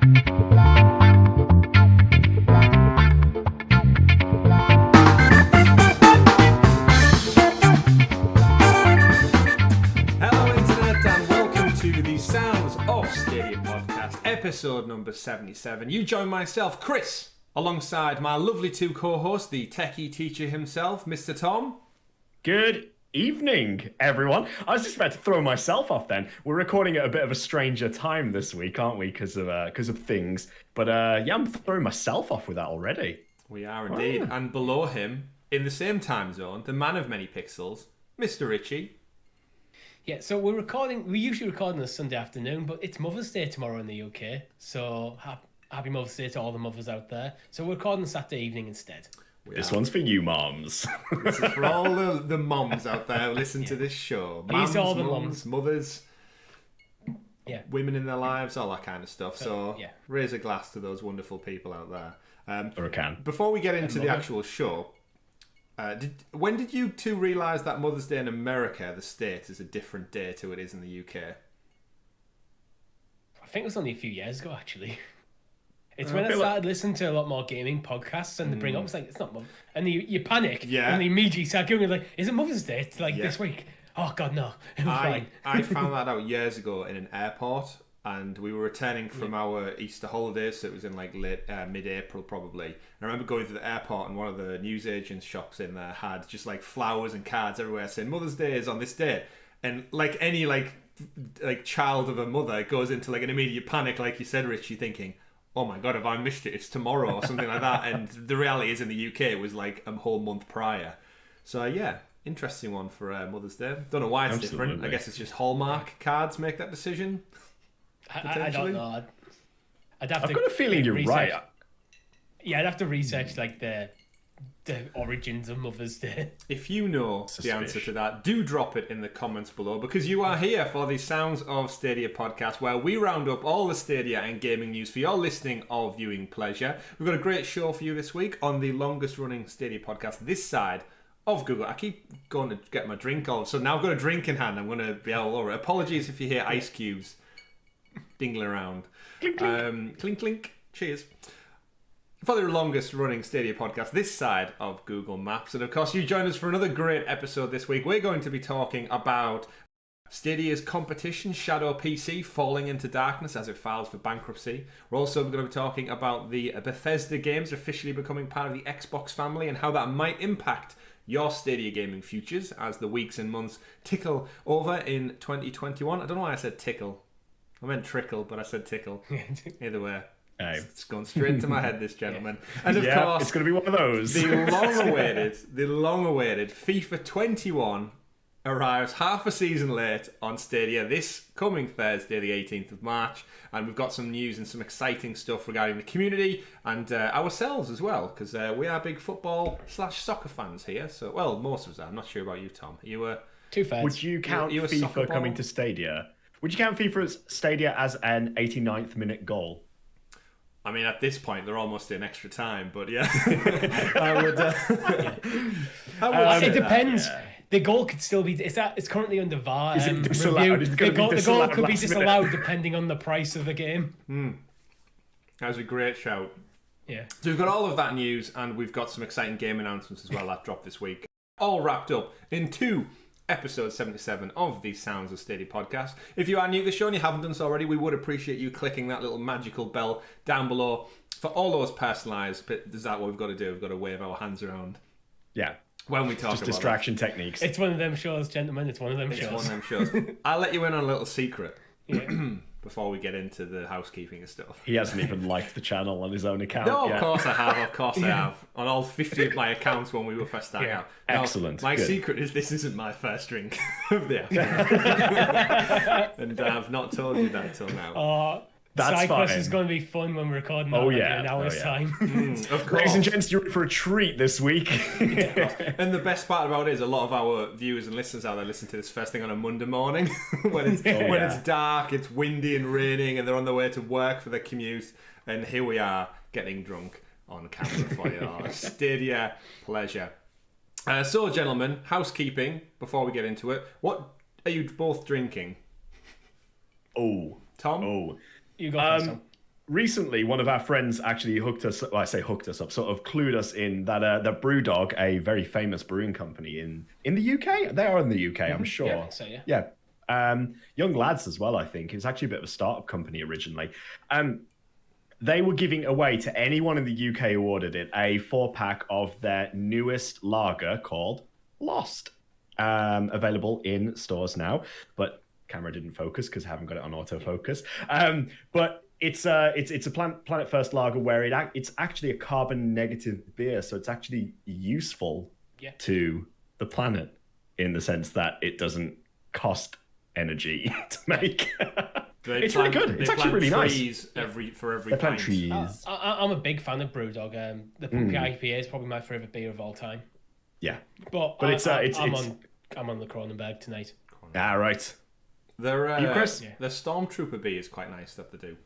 Sounds of Stadia podcast, episode number 77. You join myself, Chris, alongside my lovely two co-hosts, the techie teacher himself, Mr. Tom. Good evening, everyone. I was just about to throw myself off then. We're recording at a bit of a stranger time this week, aren't we, because of things. But yeah, I'm throwing myself off with that already. We are indeed. Oh. And below him, in the same time zone, the man of many pixels, Mr. Richie. Yeah, so we usually record on a Sunday afternoon, but it's Mother's Day tomorrow in the UK. So happy Mother's Day to all the mothers out there. So we're recording Saturday evening instead. This one's for you, moms. This is for all the moms out there who listen to this show. These are all the moms. Mothers, women in their lives, all that kind of stuff. So raise a glass to those wonderful people out there. Or a can. Before we get into the actual show... when did you two realise that Mother's Day in America, the States, is a different day to it is in the UK? I think it was only a few years ago, actually. It's when I started listening to a lot more gaming podcasts and they bring up, it's like, it's not Mother's Day. And you panic. Yeah. And they immediately start going, like, is it Mother's Day? It's like this week. Oh, God, no. I found that out years ago in an airport. And we were returning from our Easter holidays, so it was in like mid-April probably. And I remember going to the airport and one of the newsagents shops in there had just like flowers and cards everywhere saying Mother's Day is on this day. And like any like child of a mother goes into like an immediate panic, like you said, Richie, thinking, oh my God, have I missed it? It's tomorrow or something like that. And the reality is in the UK it was like a whole month prior. So yeah, interesting one for Mother's Day. Don't know why it's different. I guess it's just Hallmark cards make that decision. I don't know. I've got a feeling you're right. Yeah, I'd have to research like the origins of Mother's Day. If you know the answer to that, do drop it in the comments below, because you are here for the Sounds of Stadia podcast, where we round up all the Stadia and gaming news for your listening or viewing pleasure. We've got a great show for you this week on the longest running Stadia podcast this side of Google. I keep going to get my drink off, so now I've got a drink in hand. I'm going to be all over it. Apologies if you hear ice cubes dingling around. Clink, clink. Clink, clink. Cheers. For the longest running Stadia podcast this side of Google Maps. And of course, you join us for another great episode this week. We're going to be talking about Stadia's competition, Shadow PC, falling into darkness as it files for bankruptcy. We're also going to be talking about the Bethesda games officially becoming part of the Xbox family and how that might impact your Stadia gaming futures as the weeks and months tickle over in 2021. I don't know why I said tickle. I meant trickle, but I said tickle. Either way. It's gone straight to my head, this gentleman. And of course, it's going to be one of those. The long-awaited FIFA 21 arrives half a season late on Stadia this coming Thursday, the 18th of March. And we've got some news and some exciting stuff regarding the community and ourselves as well, because we are big football/soccer fans here. So, well, most of us are. I'm not sure about you, Tom. Are you two-fans. Would you count FIFA coming to Stadia? Would you count FIFA's Stadia as an 89th minute goal? I mean, at this point, they're almost in extra time, but yeah. I would it depends. Yeah. The goal could still be... It's currently under VAR Is it disallowed? The goal could be disallowed depending on the price of the game. That was a great shout. Yeah. So we've got all of that news, and we've got some exciting game announcements as well that dropped this week. All wrapped up in episode 77 of the Sounds of Stadia podcast. If you are new to the show and you haven't done so already, we would appreciate you clicking that little magical bell down below for all those personalised. But is that what we've got to do? We've got to wave our hands around. Yeah. When we talk just about distraction techniques. It's one of them shows, gentlemen. It's one of them shows. I'll let you in on a little secret. Before we get into the housekeeping and stuff. He hasn't even liked the channel on his own account. No, of course I have. I have. On all 50 of my accounts when we were first starting out. Now, excellent. My secret is this isn't my first drink of the afternoon. And I've not told you that till now. That's fine. SideQuest is going to be fun when we're recording that in an hour's time. Of course. Ladies and gents, you're in for a treat this week. And the best part about it is a lot of our viewers and listeners out there listen to this first thing on a Monday morning when it's dark, it's windy and raining, and they're on their way to work for their commute. And here we are getting drunk on camera for you. Stadia pleasure. So, gentlemen, housekeeping before we get into it. What are you both drinking? Oh, Tom? Oh. You go first, Tom. recently, one of our friends actually hooked us. Well, I say hooked us up, sort of clued us in that that BrewDog, a very famous brewing company in the UK. They are in the UK, I'm sure. Yeah, I think so. Yeah. Yeah. Young lads as well. I think it's actually a bit of a startup company originally. They were giving away to anyone in the UK who ordered it a 4-pack of their newest lager called Lost, available in stores now. But camera didn't focus because I haven't got it on autofocus. But it's a Planet First lager where it's actually a carbon negative beer, so it's actually useful to the planet in the sense that it doesn't cost energy to make. It's really good. It's actually really nice. For every pint. Trees. I'm a big fan of BrewDog. The Pumpy IPA is probably my favorite beer of all time. Yeah, but I'm on the Kronenberg tonight. Ah, right. Their Stormtrooper beer is quite nice that they do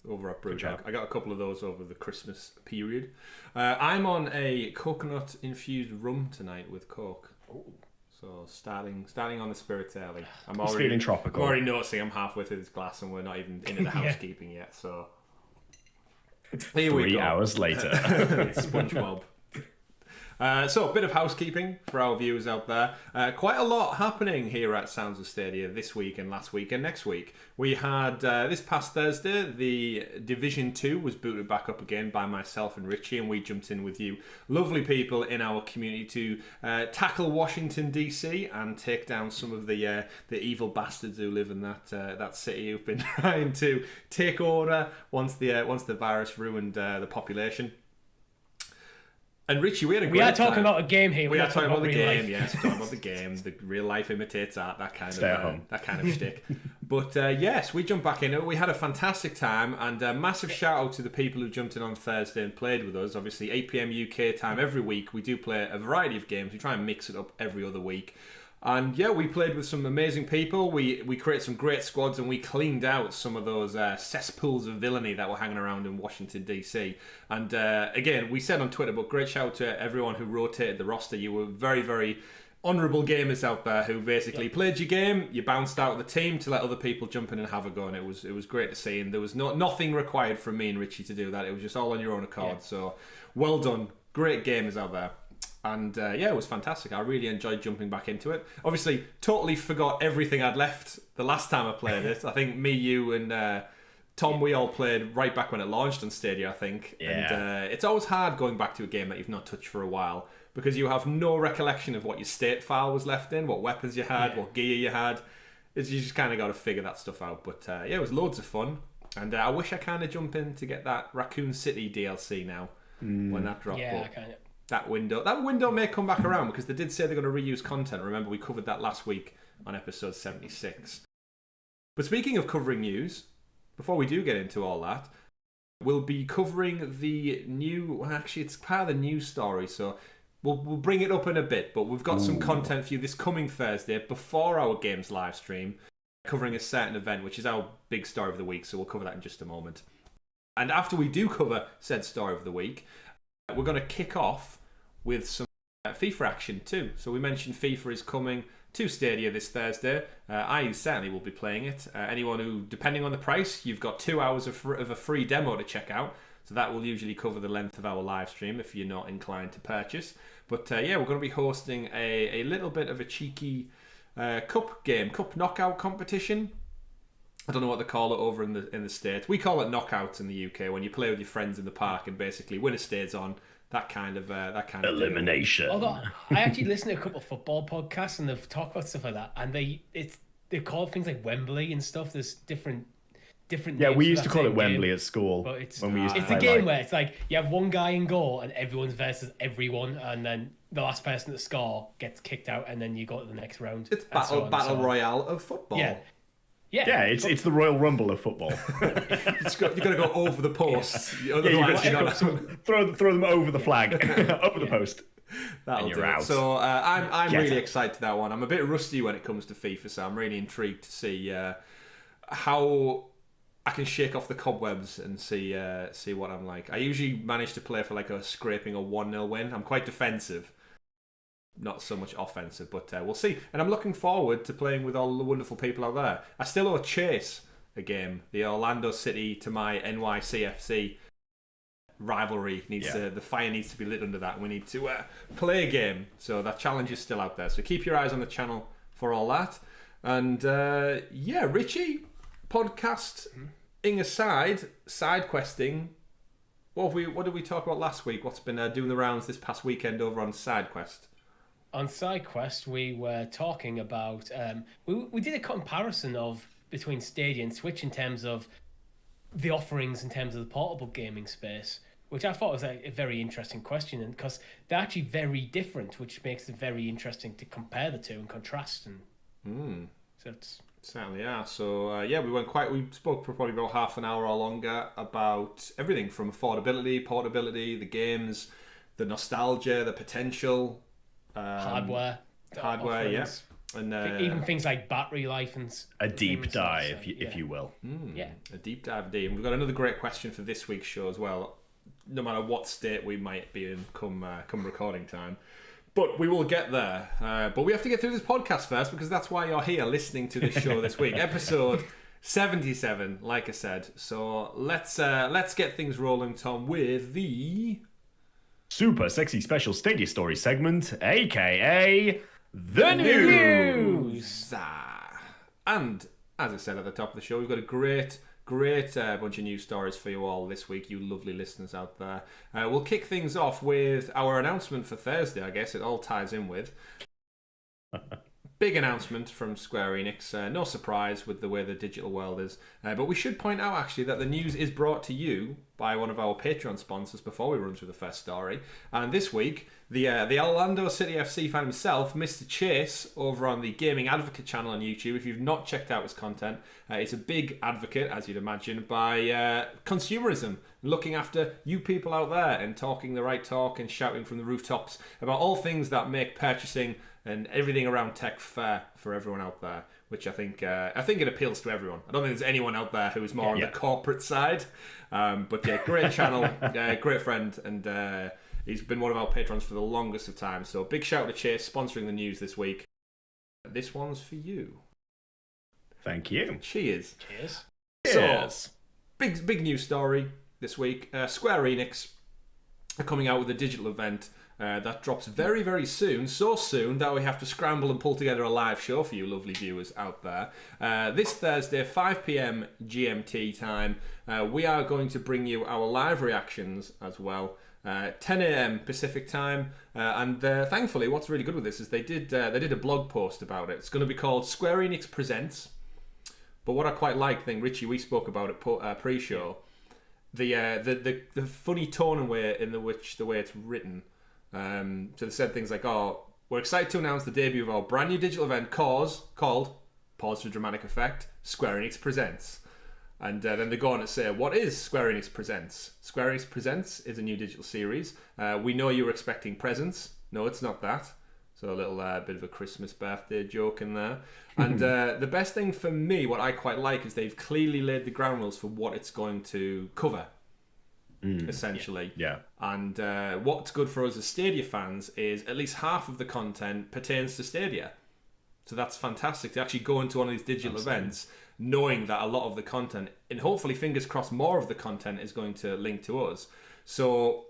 over at BrewDog. I got a couple of those over the Christmas period. I'm on a coconut infused rum tonight with Coke. Ooh. So starting on the spirits early. I'm feeling tropical. I'm already noticing I'm halfway through this glass and we're not even into the housekeeping yet. So here we go. 3 hours later. SpongeBob. So a bit of housekeeping for our viewers out there. Quite a lot happening here at Sounds of Stadia this week and last week and next week. We had this past Thursday, the Division 2 was booted back up again by myself and Richie, and we jumped in with you lovely people in our community to tackle Washington DC and take down some of the evil bastards who live in that city who've been trying to take order once the virus ruined the population. And Richie, we had a great time. We are talking about a game here. We are talking about the game, yes. We're talking about the game. The real life imitates art, that kind of shtick. But yes, we jumped back in. We had a fantastic time, and a massive shout out to the people who jumped in on Thursday and played with us. Obviously, 8 PM UK time every week. We do play a variety of games. We try and mix it up every other week. And yeah, we played with some amazing people. We created some great squads, and we cleaned out some of those cesspools of villainy that were hanging around in Washington DC. And again, we said on Twitter, but great shout out to everyone who rotated the roster. You were very, very honourable gamers out there who basically played your game. You bounced out of the team to let other people jump in and have a go, and it was great to see. And there was nothing required from me and Richie to do that. It was just all on your own accord. Yeah. So well done, great gamers out there. And yeah, it was fantastic. I really enjoyed jumping back into it. Obviously, totally forgot everything I'd left the last time I played it. I think me, you, and Tom, we all played right back when it launched on Stadia, I think. Yeah. And it's always hard going back to a game that you've not touched for a while because you have no recollection of what your state file was left in, what weapons you had, what gear you had. You just kind of got to figure that stuff out. But yeah, it was loads of fun. And I wish I kind of jump in to get that Raccoon City DLC now when that dropped. Yeah, kind of. That window may come back around because they did say they're going to reuse content. Remember, we covered that last week on episode 76. But speaking of covering news, before we do get into all that, we'll be covering the new... Well, actually, it's part of the news story, so we'll bring it up in a bit. But we've got some content for you this coming Thursday before our games live stream, covering a certain event, which is our big story of the week. So we'll cover that in just a moment. And after we do cover said story of the week, we're going to kick off with some FIFA action too. So we mentioned FIFA is coming to Stadia this Thursday. I certainly will be playing it. Anyone who, depending on the price, you've got 2 hours of a free demo to check out. So that will usually cover the length of our live stream if you're not inclined to purchase. But yeah, we're going to be hosting a little bit of a cheeky cup knockout competition. I don't know what they call it over in the States. We call it knockouts in the UK when you play with your friends in the park and basically winner stays on. That kind of elimination. Although I actually listened to a couple of football podcasts and they've talked about stuff like that, and they call things like Wembley and stuff. There's different. Yeah, we used to call it Wembley at school. But it's when we used to a game where it's like you have one guy in goal and everyone's versus everyone, and then the last person to score gets kicked out, and then you go to the next round. It's battle royale of football. Yeah, it's the Royal Rumble of football. You've got to go over the posts. Throw them over the flag, over the post. That'll do it. So I'm really excited to that one. I'm a bit rusty when it comes to FIFA, so I'm really intrigued to see how I can shake off the cobwebs and see what I'm like. I usually manage to play for like a scraping a 1-0 win. I'm quite defensive. Not so much offensive, but we'll see. And I'm looking forward to playing with all the wonderful people out there. I still owe Chase a game. The Orlando City to my NYCFC rivalry the fire needs to be lit under that. We need to play a game. So that challenge is still out there. So keep your eyes on the channel for all that. And Richie, podcasting aside, side questing. What did we talk about last week? What's been doing the rounds this past weekend over on SideQuest? On SideQuest, we were talking about we did a comparison between Stadia and Switch in terms of the offerings in terms of the portable gaming space, which I thought was a very interesting question, and because they're actually very different, which makes it very interesting to compare the two and contrast. And so it's certainly are. So we spoke for probably about half an hour or longer about everything from affordability, portability, the games, the nostalgia, the potential, hardware, offerings. And even things like battery life and a deep dive, if you will. A deep dive indeed. And we've got another great question for this week's show as well. No matter what state we might be in come recording time, but we will get there. But we have to get through this podcast first, because that's why you're here listening to this show this week, episode 77. Like I said, so let's get things rolling, Tom, with the super sexy special Stadia story segment, aka the news. And as I said at the top of the show, we've got a great bunch of news stories for you all this week, you lovely listeners out there. We'll kick things off with our announcement for Thursday. I guess it all ties in with big announcement from Square Enix. No surprise with the way the digital world is, but we should point out actually that the news is brought to you by one of our Patreon sponsors before we run through the first story. And this week, the Orlando City FC fan himself, Mr. Chase, over on the Gaming Advocate channel on YouTube. If you've not checked out his content, he's a big advocate, as you'd imagine, by consumerism, looking after you people out there and talking the right talk and shouting from the rooftops about all things that make purchasing and everything around tech fair for everyone out there, which I think it appeals to everyone. I don't think there's anyone out there who is more on the corporate side. But yeah, great channel, great friend, and he's been one of our patrons for the longest of time. So big shout out to Chase, sponsoring the news this week. This one's for you. Thank you. Cheers. Cheers. So, big news story this week. Square Enix are coming out with a digital event that drops very, very soon. So soon that we have to scramble and pull together a live show for you lovely viewers out there. This Thursday, 5 p.m. GMT time, we are going to bring you our live reactions as well. 10 a.m. Pacific time, and thankfully, what's really good with this is they did a blog post about it. It's going to be called Square Enix Presents. But what I quite like, Richie, we spoke about it pre-show, the funny tone and way in the way it's written. So they said things like, "Oh, we're excited to announce the debut of our brand new digital event called pause for dramatic effect, Square Enix Presents." And then they go on to say, what is Square Enix Presents? Square Enix Presents is a new digital series. We know you were expecting presents. No, it's not that. So a little bit of a Christmas birthday joke in there. And the best thing for me, what I quite like, is they've clearly laid the ground rules for what it's going to cover, essentially. Yeah. And what's good for us as Stadia fans is at least half of the content pertains to Stadia. So that's fantastic to actually go into one of these digital events knowing that a lot of the content, and hopefully fingers crossed more of the content, is going to link to us. So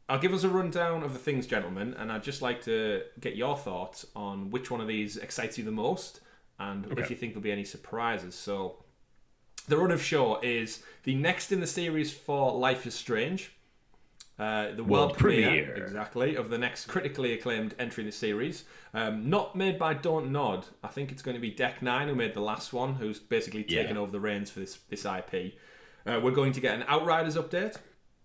I'll give us a rundown of the things, gentlemen, and I'd just like to get your thoughts on which one of these excites you the most and if you think there'll be any surprises. So the run of show is the next in the series for Life is Strange. The world premiere, exactly, of the next critically acclaimed entry in the series. Not made by Don't Nod. I think it's going to be Deck 9, who made the last one, who's basically taken over the reins for this IP. We're going to get an Outriders update,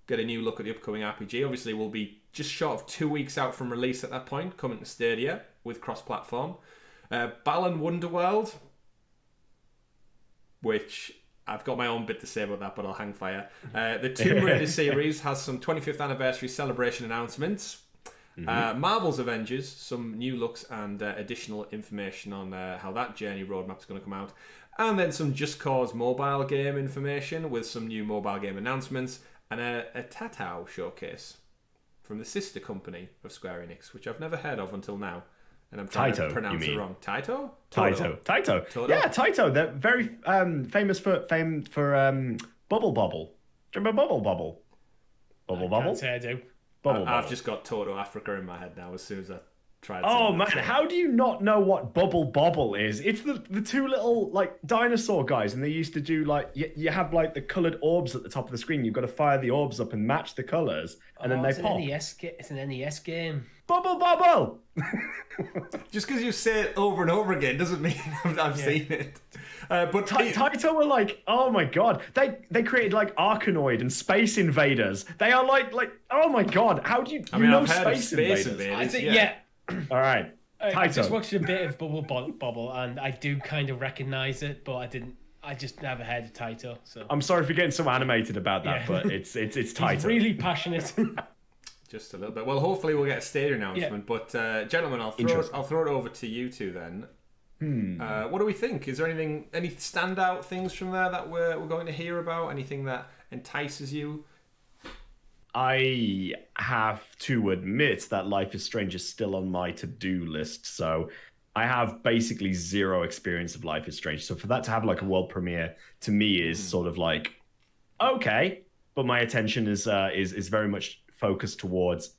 get a new look at the upcoming RPG. Obviously, we'll be just short of 2 weeks out from release at that point, coming to Stadia with cross-platform. Balan Wonderworld, which I've got my own bit to say about that, but I'll hang fire. The Tomb Raider series has some 25th anniversary celebration announcements. Marvel's Avengers, some new looks and additional information on how that journey roadmap is going to come out. And then some Just Cause mobile game information with some new mobile game announcements. And a Tatao showcase from the sister company of Square Enix, which I've never heard of until now. and I'm trying Taito, to pronounce you it mean? wrong. Taito? Taito. Yeah, Taito. They're very famous for Bubble Bobble. Do you remember Bubble Bobble? Bubble Bobble? Can't say I do. I've just got Toto Africa in my head now as soon as I tried to Oh man, how do you not know what Bubble Bobble is? It's the two little like dinosaur guys, and they used to do like you have like the coloured orbs at the top of the screen. You've got to fire the orbs up and match the colours, and then they pop. It's an NES game. Bubble Bobble. Just because you say it over and over again doesn't mean I've seen it. But Taito were like, oh my god, they created like Arkanoid and Space Invaders. They are like oh my god, how do you know I've heard of Space Invaders? I think, yeah. All right. I just watched a bit of Bubble, and I do kind of recognize it, but I just never heard of Taito. So I'm sorry for getting so animated about that, but it's Taito. He's really passionate. Just a little bit. Well, hopefully we'll get a Stadia announcement. Yeah. But gentlemen, I'll throw it over to you two then. What do we think? Is there any standout things from there that we're going to hear about? Anything that entices you? I have to admit that Life is Strange is still on my to-do list, so I have basically zero experience of Life is Strange. So for that to have like a world premiere to me is sort of like okay, but my attention is very much focused towards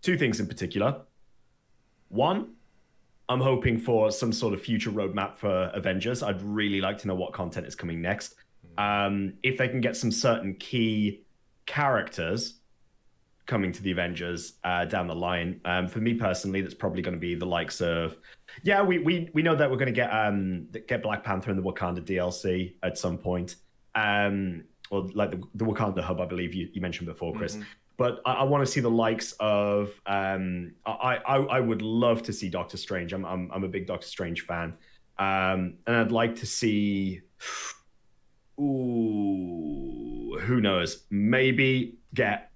two things in particular. One, I'm hoping for some sort of future roadmap for Avengers. I'd really like to know what content is coming next. If they can get some certain key characters coming to the Avengers down the line. For me personally, that's probably going to be the likes of... Yeah, we know that we're going to get Black Panther and the Wakanda DLC at some point. Or like the Wakanda hub, I believe you mentioned before, Chris. Mm-hmm. But I want to see the likes of... I would love to see Doctor Strange. I'm a big Doctor Strange fan. And I'd like to see... Ooh, who knows? Maybe get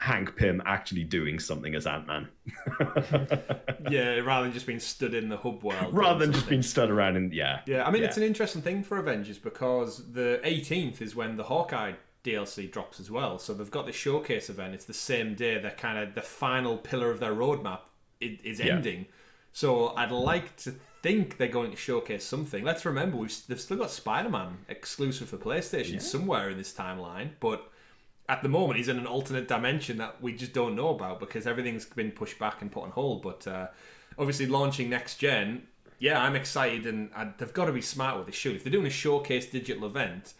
Hank Pym actually doing something as Ant-Man. Yeah, rather than just being stood in the hub world. Rather than just being stood around in... Yeah. Yeah, I mean, it's an interesting thing for Avengers because the 18th is when the Hawkeye DLC drops as well. So they've got the showcase event. It's the same day that kind of the final pillar of their roadmap is ending. So I'd like to think they're going to showcase something. Let's remember, they've still got Spider-Man exclusive for PlayStation somewhere in this timeline, but at the moment he's in an alternate dimension that we just don't know about because everything's been pushed back and put on hold. But obviously launching next gen, yeah, I'm excited, and they've got to be smart with this. If they're doing a showcase digital event,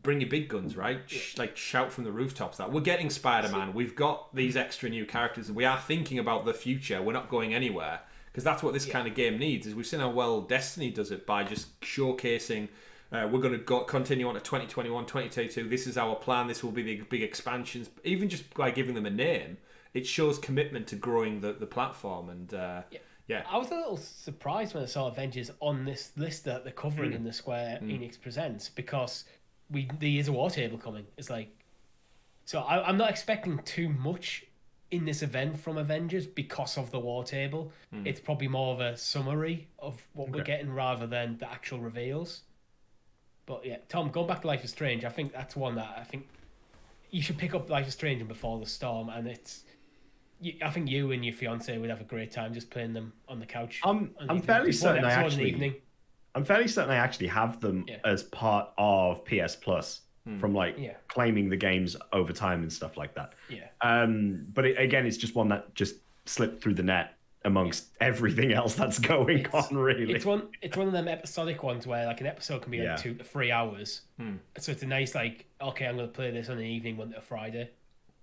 bring your big guns, right? Like shout from the rooftops that we're getting Spider-Man. We've got these extra new characters, and we are thinking about the future. We're not going anywhere. Because that's what this kind of game needs. Is we've seen how well Destiny does it by just showcasing. We're going to continue on to 2021, 2022. This is our plan. This will be the big expansions. Even just by giving them a name, it shows commitment to growing the platform. And I was a little surprised when I saw Avengers on this list that they're covering in the Square Enix Presents, because there is a war table coming. It's like, so I'm not expecting too much in this event from Avengers because of the war table. It's probably more of a summary of what we're getting rather than the actual reveals. But yeah, Tom, going back to Life is Strange, I think that's one that I think you should pick up Life is Strange and Before the Storm, and I think you and your fiance would have a great time just playing them on the couch. I'm fairly certain I actually have them as part of PS Plus. From claiming the games over time and stuff like that. But again, it's just one that just slipped through the net amongst everything else that's going on. Really, it's one of them episodic ones where like an episode can be like 2 to 3 hours. So it's a nice like, okay, I'm going to play this on an evening, one to a Friday.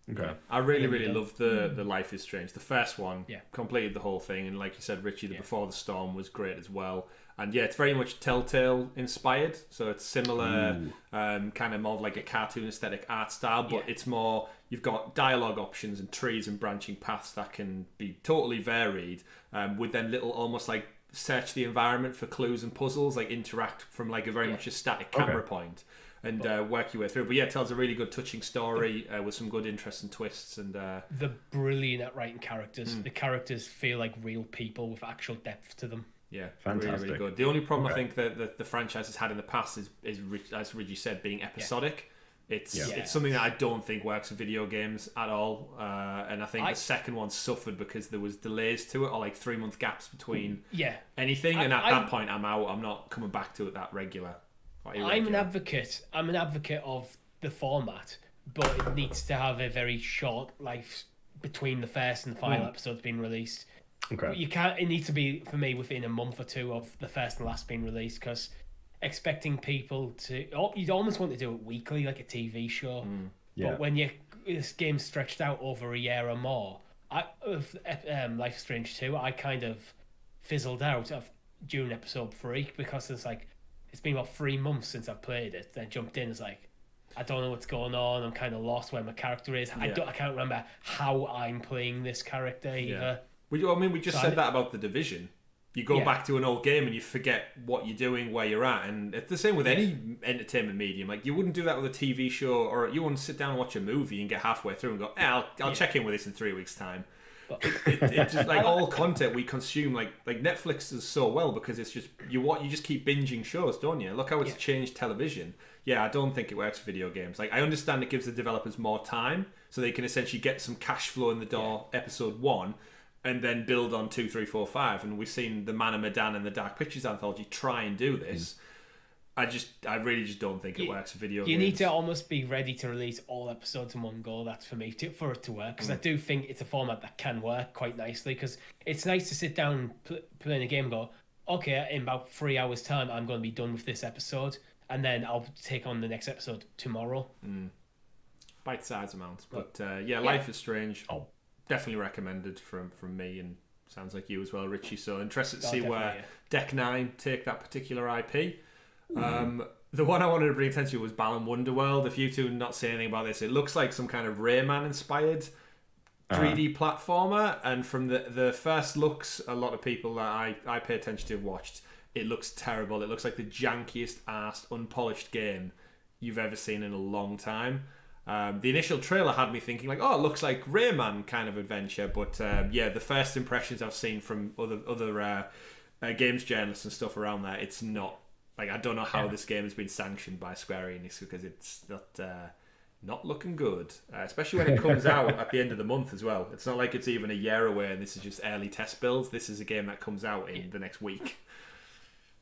Okay, I really love the Life is Strange. The first one, completed the whole thing, and like you said, Richie, the Before the Storm was great as well. And yeah, it's very much Telltale inspired, so it's similar, kind of more like a cartoon aesthetic art style, but it's more, you've got dialogue options and trees and branching paths that can be totally varied, with then little almost like search the environment for clues and puzzles, like interact from like a very much a static camera point and work your way through. But yeah, it tells a really good touching story with some good interesting twists. And they're brilliant at writing characters. The characters feel like real people with actual depth to them. Yeah, fantastic. Really good. The only problem I think that the franchise has had in the past is as Reggie said, being episodic. It's something that I don't think works for video games at all, and I think the second one suffered because there was delays to it, or like 3-month gaps between anything, and at that point I'm out. I'm not coming back to it that regular. I'm an advocate of the format, but it needs to have a very short life between the first and the final episodes being released. Okay. It needs to be, for me, within a month or two of the first and last being released, because expecting people to... you'd almost want to do it weekly, like a TV show. But when this game's stretched out over a year or more, with Life is Strange 2, I kind of fizzled out during episode 3, because it's been about 3 months since I've played it. Then jumped in, it's like, I don't know what's going on. I'm kind of lost where my character is. I can't remember how I'm playing this character either. We just said that about The Division. You go back to an old game and you forget what you're doing, where you're at, and it's the same with any entertainment medium. Like, you wouldn't do that with a TV show, or you wouldn't sit down and watch a movie and get halfway through and go, I'll check in with this in 3 weeks' time. It's just like all content we consume, like Netflix does so well, because it's just you just keep binging shows, don't you? Look how it's changed television. I don't think it works for video games. Like, I understand it gives the developers more time, so they can essentially get some cash flow in the door episode 1, and then build on 2, 3, 4, 5. And we've seen the Man of Medan and the Dark Pictures anthology try and do this. I really just don't think it works for video games. You need to almost be ready to release all episodes in one go. That's for me, for it to work. Because I do think it's a format that can work quite nicely. Because it's nice to sit down, playing a game and go, okay, in about 3 hours' time, I'm going to be done with this episode. And then I'll take on the next episode tomorrow. Bite-sized amounts. But Life is Strange. Definitely recommended from me, and sounds like you as well, Richie. So interested to see where Deck 9 take that particular IP. The one I wanted to bring attention to was Balan Wonderworld. If you two not say anything about this, it looks like some kind of Rayman inspired 3D platformer, and from the first looks, a lot of people that I pay attention to have watched, it looks terrible. It looks like the jankiest arsed, unpolished game you've ever seen in a long time. The initial trailer had me thinking like, it looks like Rayman kind of adventure, but the first impressions I've seen from other games journalists and stuff around there, it's not. Like, I don't know how this game has been sanctioned by Square Enix, because it's not looking good, especially when it comes out at the end of the month as well. It's not like it's even a year away and this is just early test builds. This is a game that comes out in the next week.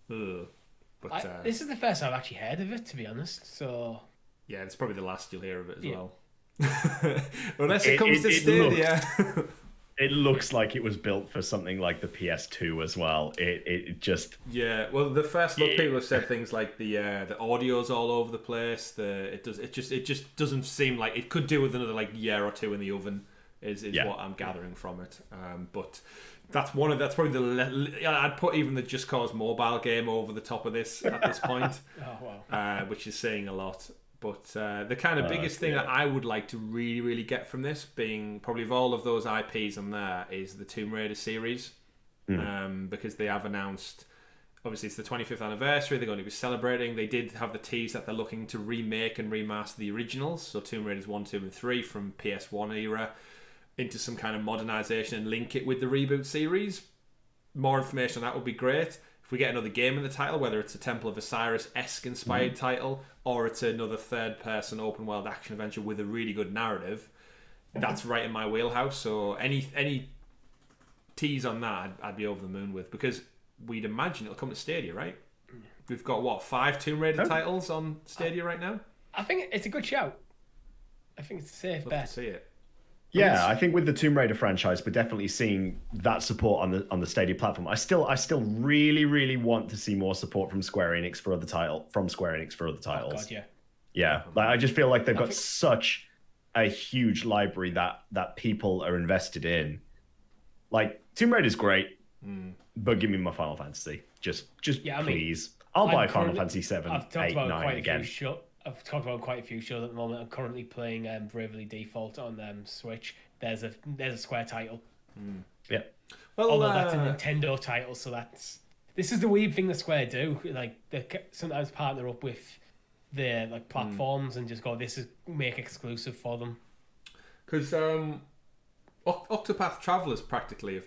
But this is the first I've actually heard of it, to be honest. So it's probably the last you'll hear of it as well. Unless it comes to Stadia. It looks like it was built for something like the PS2 as well. It just well, the first look, people have said things like the audio's all over the place. It just doesn't seem like it could do with another like year or two in the oven. Is what I'm gathering from it. But that's probably I'd put even the Just Cause mobile game over the top of this at this point. Which is saying a lot. But the kind of biggest thing that I would like to really, really get from this, being probably of all of those IPs on there, is the Tomb Raider series. Because they have announced, obviously it's the 25th anniversary, they're going to be celebrating. They did have the tease that they're looking to remake and remaster the originals, so Tomb Raiders 1, 2 and 3 from PS1 era, into some kind of modernisation and link it with the reboot series. More information on that would be great. If we get another game in the title, whether it's a Temple of Osiris-esque inspired title, or it's another third-person open-world action adventure with a really good narrative, that's right in my wheelhouse. So any tease on that, I'd be over the moon with, because we'd imagine it'll come to Stadia, right? We've got, 5 Tomb Raider titles on Stadia right now? I think it's a good shout. I think it's a safe bet. Love to see it. Yeah, I think with the Tomb Raider franchise, we're definitely seeing that support on the Stadia platform. I still really, really want to see more support from Square Enix for other titles. Oh God, yeah. Like, I just feel like they've got such a huge library that people are invested in. Like, Tomb Raider's great, but give me my Final Fantasy. Just please. I'll buy Final Fantasy 7, 8, 9 again. I've talked about quite a few shows at the moment. I'm currently playing Bravely Default on Switch. There's a Square title. Yeah. Well, although that's a Nintendo title, so this is the weird thing that Square do. Like, they sometimes partner up with their platforms and just go, make exclusive for them. Because Octopath Traveler's practically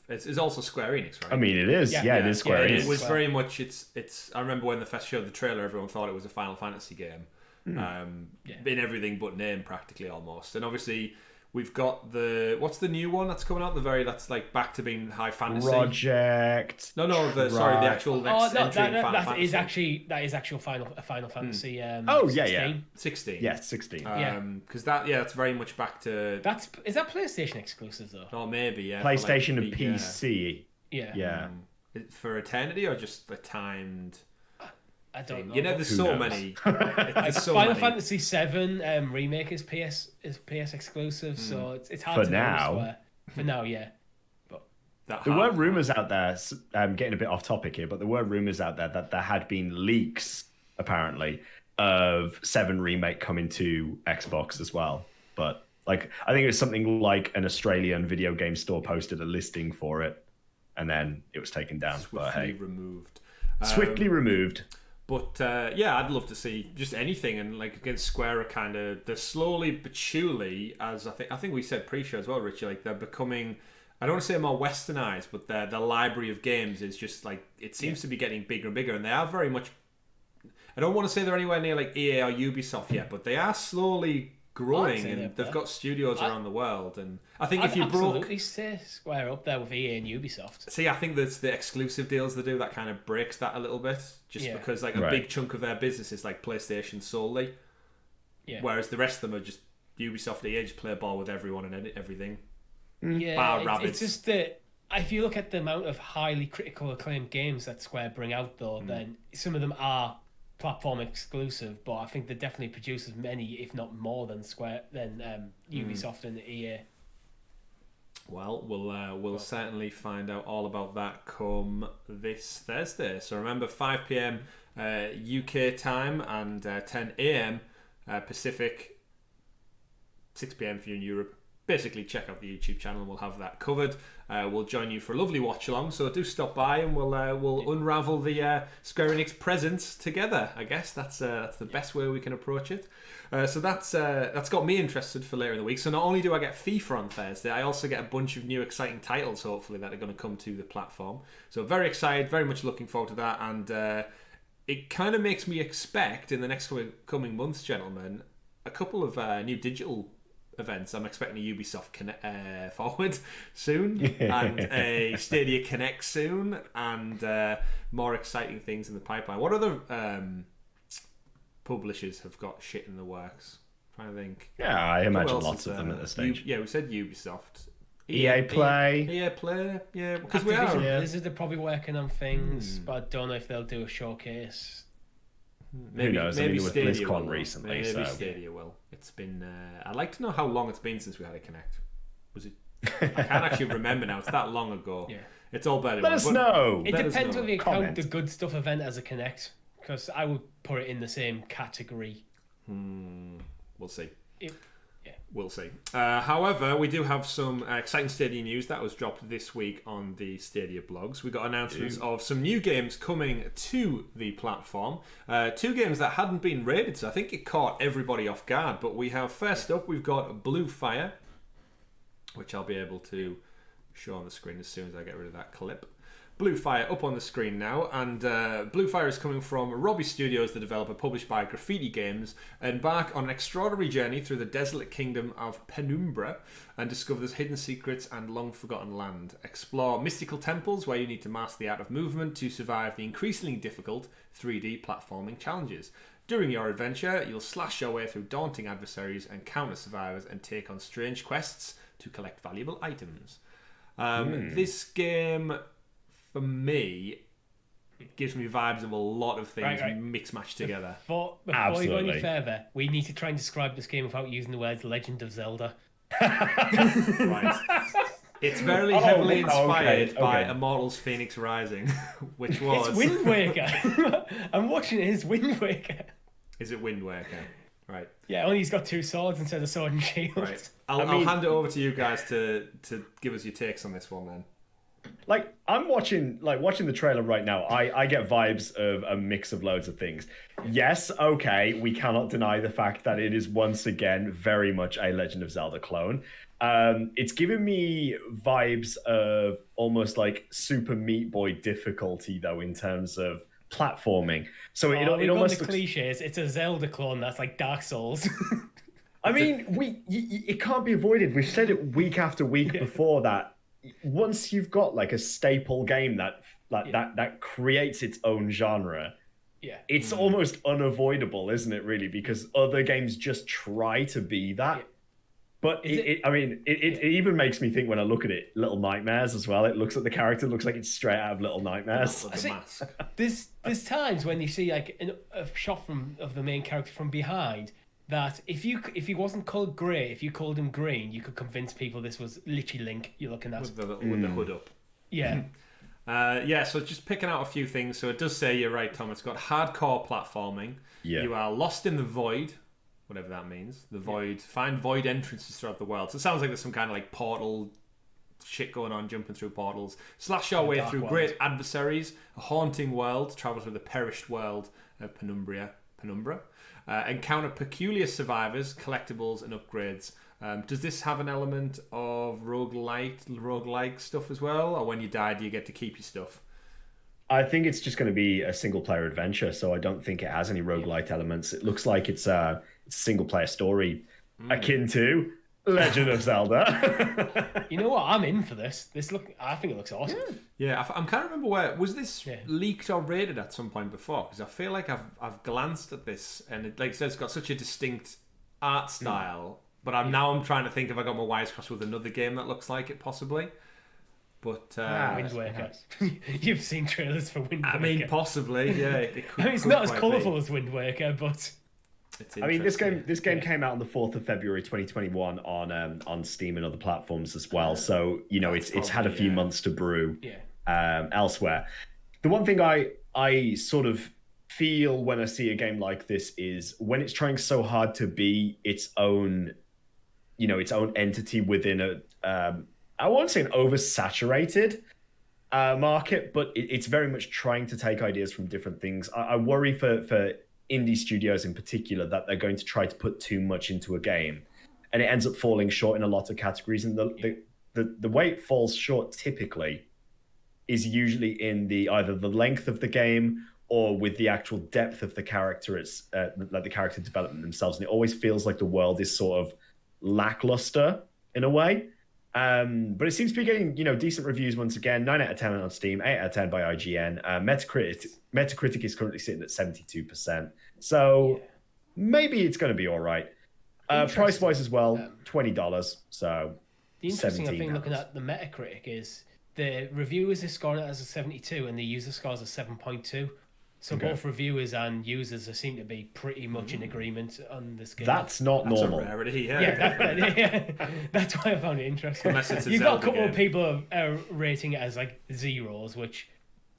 is also Square Enix, right? I mean, it is. Yeah, it is Square Enix. It was very much. It's. I remember when they first showed the trailer, everyone thought it was a Final Fantasy game, in everything but name practically almost. And obviously we've got what's the new one that's coming out? That's like back to being high fantasy. Project. The actual next entry in Final Fantasy. That is actual Final Fantasy. 16. Yeah, 16. Because that's very much back to. Is that PlayStation exclusive though? Oh, maybe PlayStation and PC. Yeah. For eternity or just the timed. I don't know. You know, there's so many. Final Fantasy VII remake is PS exclusive, so it's hard for to know. For now, yeah. But there were rumors out there. I'm getting a bit off topic here, but there were rumors out there that there had been leaks, apparently, of 7 remake coming to Xbox as well. But I think it was something like an Australian video game store posted a listing for it, and then it was taken down. Swiftly removed. Swiftly removed. But I'd love to see just anything, and against Square are kind of they're slowly but surely, as I think we said pre-show as well, Richie. They're becoming, I don't want to say more westernized, but their library of games is just it seems to be getting bigger and bigger, and they are very much. I don't want to say they're anywhere near like EA or Ubisoft yet, but they are slowly growing, and they've got studios around the world. And I think if you absolutely say Square up there with EA and Ubisoft. See, I think that's the exclusive deals they do that kind of breaks that a little bit, because a big chunk of their business is like PlayStation solely, whereas the rest of them are just Ubisoft, EA just play ball with everyone and everything. It's just that if you look at the amount of highly critical acclaimed games that Square bring out, though, then some of them are platform exclusive, but I think they definitely produce as many, if not more, than Ubisoft and EA. Well, we'll certainly find out all about that come this Thursday. So remember, 5 p.m. UK time and 10 a.m. Pacific, 6 p.m. for you in Europe. Basically, check out the YouTube channel and we'll have that covered. We'll join you for a lovely watch along, so do stop by and we'll unravel the Square Enix presence together. I guess that's the best way we can approach it. So that's got me interested for later in the week. So not only do I get FIFA on Thursday, I also get a bunch of new exciting titles, hopefully, that are going to come to the platform. So very excited, very much looking forward to that, and it kind of makes me expect in the next coming months, gentlemen, a couple of new digital events. I'm expecting a Ubisoft Forward soon, and a Stadia Connect soon, and more exciting things in the pipeline. What other publishers have got shit in the works? I'm trying to think. Yeah, I imagine lots of them at this stage. We said Ubisoft. EA Play. EA Play, yeah, because we are. They're probably working on things, but I don't know if they'll do a showcase. Who knows? Maybe with Stadia BlizzCon recently. Maybe Stadia will. It's been. I'd like to know how long it's been since we had a Connect. Was it? I can't actually remember now. It's that long ago. Yeah. It's all better. Let us know. It depends whether you count the good stuff event as a Connect, because I would put it in the same category. We'll see. Yeah. We'll see. However, we do have some exciting Stadia news that was dropped this week on the Stadia blogs. We got announcements of some new games coming to the platform. 2 games that hadn't been rated, so I think it caught everybody off guard. But we have, first up, we've got Blue Fire, which I'll be able to show on the screen as soon as I get rid of that clip. Blue Fire up on the screen now, and Blue Fire is coming from Robbie Studios, the developer, published by Graffiti Games. Embark on an extraordinary journey through the desolate kingdom of Penumbra and discover the hidden secrets and long-forgotten land. Explore mystical temples where you need to master the art of movement to survive the increasingly difficult 3D platforming challenges. During your adventure, you'll slash your way through daunting adversaries, encounter survivors, and take on strange quests to collect valuable items. This game, for me, it gives me vibes of a lot of things mix-matched together. Before we go any further, we need to try and describe this game without using the words Legend of Zelda. Right. It's very heavily inspired by Immortals Fenyx Rising, which was... It's Wind Waker. I'm watching it as Wind Waker. Is it Wind Waker? Right. Yeah, only he's got 2 swords instead of sword and shield. Right. I'll hand it over to you guys to give us your takes on this one then. I'm watching the trailer right now. I get vibes of a mix of loads of things. Yes, okay, we cannot deny the fact that it is once again very much a Legend of Zelda clone. It's giving me vibes of almost like Super Meat Boy difficulty, though, in terms of platforming. So it almost looks... the cliches. It's a Zelda clone that's like Dark Souls. I mean, it can't be avoided. We've said it week after week before that. Once you've got like a staple game that creates its own genre, it's almost unavoidable, isn't it? Really, because other games just try to be that. But it even makes me think when I look at it, Little Nightmares as well. It looks at the character, looks like it's straight out of Little Nightmares. There's times when you see like a shot of the main character from behind that if he wasn't called grey, if you called him green, you could convince people this was literally Link you're looking at. With the hood up. Yeah. So just picking out a few things. So it does say, you're right, Tom, it's got hardcore platforming. Yeah. You are lost in the void, whatever that means. The void. Find void entrances throughout the world. So it sounds like there's some kind of like portal shit going on, jumping through portals. Slash your way through great adversaries. A haunting world. Travel through the perished world of Penumbra. Encounter peculiar survivors, collectibles, and upgrades. Does this have an element of roguelike stuff as well? Or when you die, do you get to keep your stuff? I think it's just going to be a single-player adventure, so I don't think it has any roguelite elements. It looks like it's a single-player story akin to Legend of Zelda. You know what? I'm in for this. I think it looks awesome. Yeah, I'm can't remember where was this leaked or rated at some point before, because I feel like I've glanced at this and it, like I said, it's got such a distinct art style. But I'm trying to think if I got my wires crossed with another game that looks like it possibly. But Wind Waker. You've seen trailers for Wind Waker. I mean, possibly, yeah. It's not as colourful as Wind Waker, but I mean, this game came out on the 4th of February 2021 on Steam and other platforms as well. So it's had a few months to brew elsewhere. The one thing I sort of feel when I see a game like this is when it's trying so hard to be its own entity within a I won't say an oversaturated market, but it's very much trying to take ideas from different things. I worry for indie studios in particular that they're going to try to put too much into a game, and it ends up falling short in a lot of categories. And the way it falls short typically is usually in either the length of the game or with the actual depth of the character. It's like the character development themselves, and it always feels like the world is sort of lackluster in a way. But it seems to be getting, decent reviews once again. 9 out of 10 on Steam, 8 out of 10 by IGN. Metacritic is currently sitting at 72%. So maybe it's going to be all right. Price-wise as well, $20. So the interesting thing looking at the Metacritic is the reviewers are scoring it as a 72 and the user scores a 7.2. So both reviewers and users seem to be pretty much in agreement on this game. That's normal. A rarity, That's why I found it interesting. Unless it's a You've got a couple game. of people rating it as like zeros, which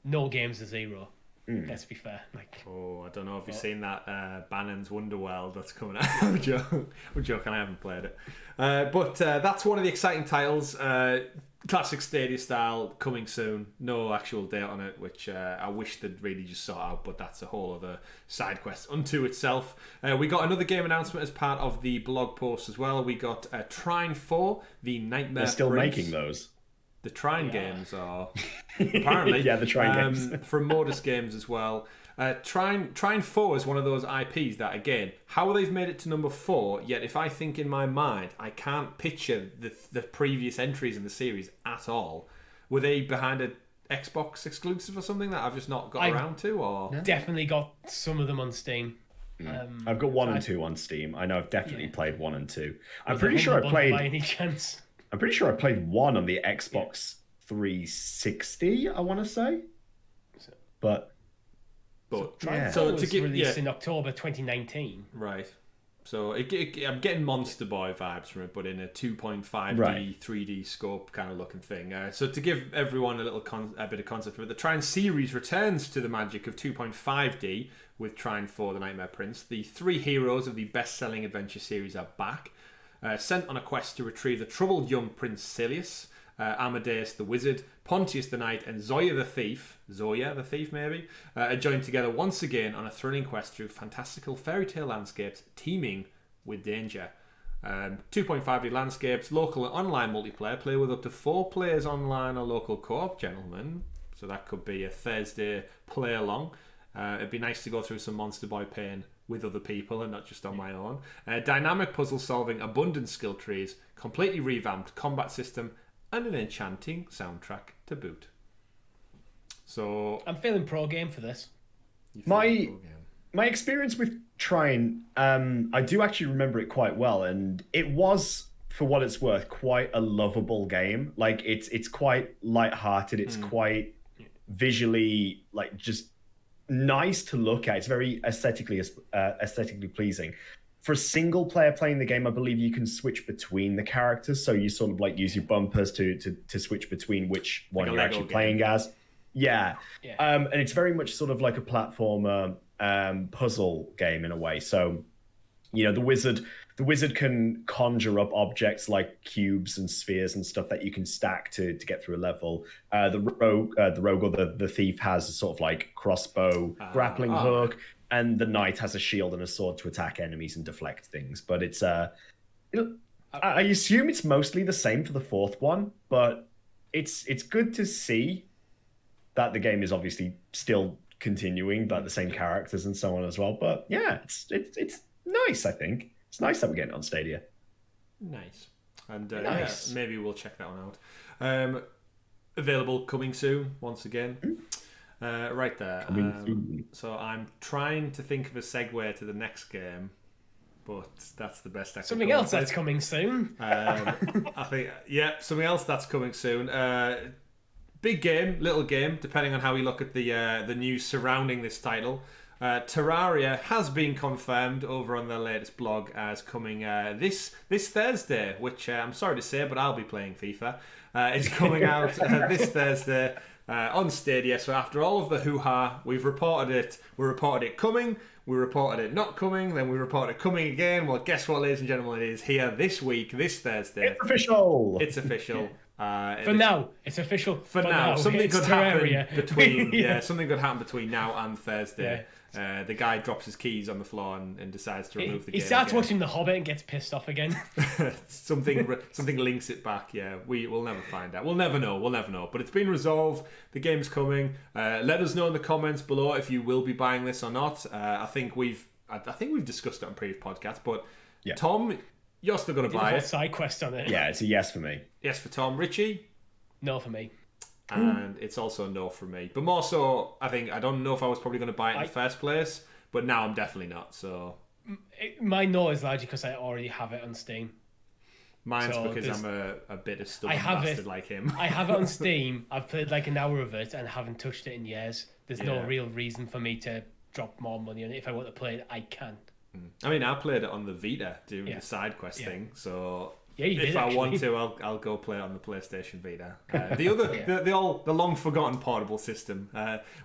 no game's a zero. Let's be fair. I don't know if you've seen that Bannon's Wonderworld that's coming out. I'm joking, I haven't played it. But that's one of the exciting titles. Classic Stadia style, coming soon. No actual date on it, which I wish they'd really just sort out, but that's a whole other side quest unto itself. We got another game announcement as part of the blog post as well. We got Trine 4, the Nightmare They're still Prince. making those. The Trine games are apparently the Trine games from Modus Games as well. Trine 4 is one of those IPs that, again, how they've made it to number 4, yet if I think in my mind, I can't picture the previous entries in the series at all. Were they behind an Xbox exclusive or something that I've just not got around to? Or definitely got some of them on Steam. I've got 1 and 2 on Steam. I know I've definitely played 1 and 2. I'm pretty sure I played... By any chance? I'm pretty sure I played 1 on the Xbox 360, I want to say. But so to get released in October 2019, right? So I'm getting Monster Boy vibes from it, but in a 2.5D 3D scope kind of looking thing. So to give everyone a bit of concept for it, the Trine series returns to the magic of 2.5D with Trine 4: The Nightmare Prince. The 3 heroes of the best-selling adventure series are back, sent on a quest to retrieve the troubled young Prince Celius. Amadeus the Wizard, Pontius the Knight, and Zoya the Thief maybe, are joined together once again on a thrilling quest through fantastical fairy tale landscapes teeming with danger. 2.5D landscapes, local and online multiplayer, play with up to 4 players online or local co-op, gentlemen. So that could be a Thursday play along. It'd be nice to go through some Monster Boy pain with other people and not just on my own. Dynamic puzzle solving, abundant skill trees, completely revamped combat system, and an enchanting soundtrack to boot. So I'm feeling pro game for this. My experience with Trine, I do actually remember it quite well, and it was, for what it's worth, quite a lovable game. Like it's quite light-hearted. It's quite visually just nice to look at. It's very aesthetically pleasing. For a single player playing the game, I believe you can switch between the characters, so you sort of use your bumpers to switch between which one you're actually playing as. Yeah. And it's very much sort of like a platformer puzzle game in a way. So, the wizard can conjure up objects like cubes and spheres and stuff that you can stack to get through a level. The rogue or the thief has a sort of crossbow grappling hook, and the knight has a shield and a sword to attack enemies and deflect things. But it's I assume it's mostly the same for the fourth one, but it's good to see that the game is obviously still continuing, the same characters and so on as well. But yeah, it's nice. I think it's nice that we're getting on Stadia. Nice, and nice. Maybe we'll check that one out. Available coming soon once again. Right there. So I'm trying to think of a segue to the next game, but that's the best I can. Something else that's coming soon. I think something else that's coming soon. Big game, little game, depending on how we look at the news surrounding this title. Terraria has been confirmed over on their latest blog as coming this Thursday, which I'm sorry to say, but I'll be playing FIFA. It's coming out this Thursday on Stadia. So after all of the hoo-ha, we've reported it. We reported it coming. We reported it not coming. Then we reported it coming again. Well, guess what, ladies and gentlemen? It is here this week, this Thursday. It's official. It's official. For now, it's official. For now, something could happen between. Something could happen between now and Thursday. The guy drops his keys on the floor and decides to remove the game. He starts watching The Hobbit and gets pissed off again. something links it back. Yeah, we'll never find out. We'll never know. But it's been resolved. The game's coming. Let us know in the comments below if you will be buying this or not. I think we've discussed it on previous podcasts. But Tom, you're still going to buy it. SideQuest on it. Yeah, it's a yes for me. Yes for Tom. Richie? No for me. And it's also a no from me. But more so, I don't know if I was probably going to buy it in the first place, but now I'm definitely not. So my no is largely because I already have it on Steam. Mine's because I'm a bit of stubborn bastard like him. I have it on Steam. I've played an hour of it and haven't touched it in years. There's no real reason for me to drop more money on it. If I want to play it, I can. I mean, I played it on the Vita doing the SideQuest thing, so if I want to, I'll go play it on the PlayStation Vita. The long forgotten portable system.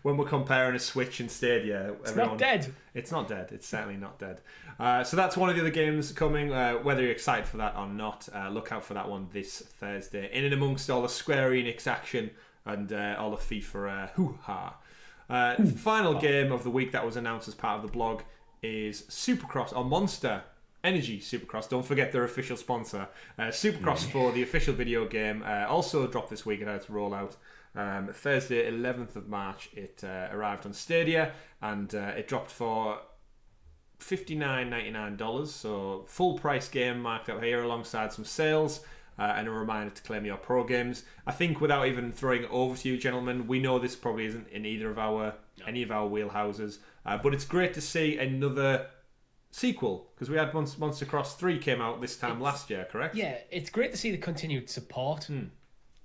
When we're comparing a Switch and Stadia, it's not dead. It's not dead. It's certainly not dead. So that's one of the other games coming. Whether you're excited for that or not, look out for that one this Thursday. In and amongst all the Square Enix action and all the FIFA hoo-ha. Final game of the week that was announced as part of the blog is Supercross, or Monster Energy Supercross. Don't forget their official sponsor. Supercross 4, the official video game, also dropped this week. It had its rollout Thursday, 11th of March. It arrived on Stadia, and it dropped for $59.99. So full price game marked up here alongside some sales. And a reminder to claim your pro games. I think without even throwing it over to you, gentlemen, we know this probably isn't in any of our wheelhouses, but it's great to see another sequel, because we had Monster Cross 3 came out this time last year, correct? Yeah, it's great to see the continued support.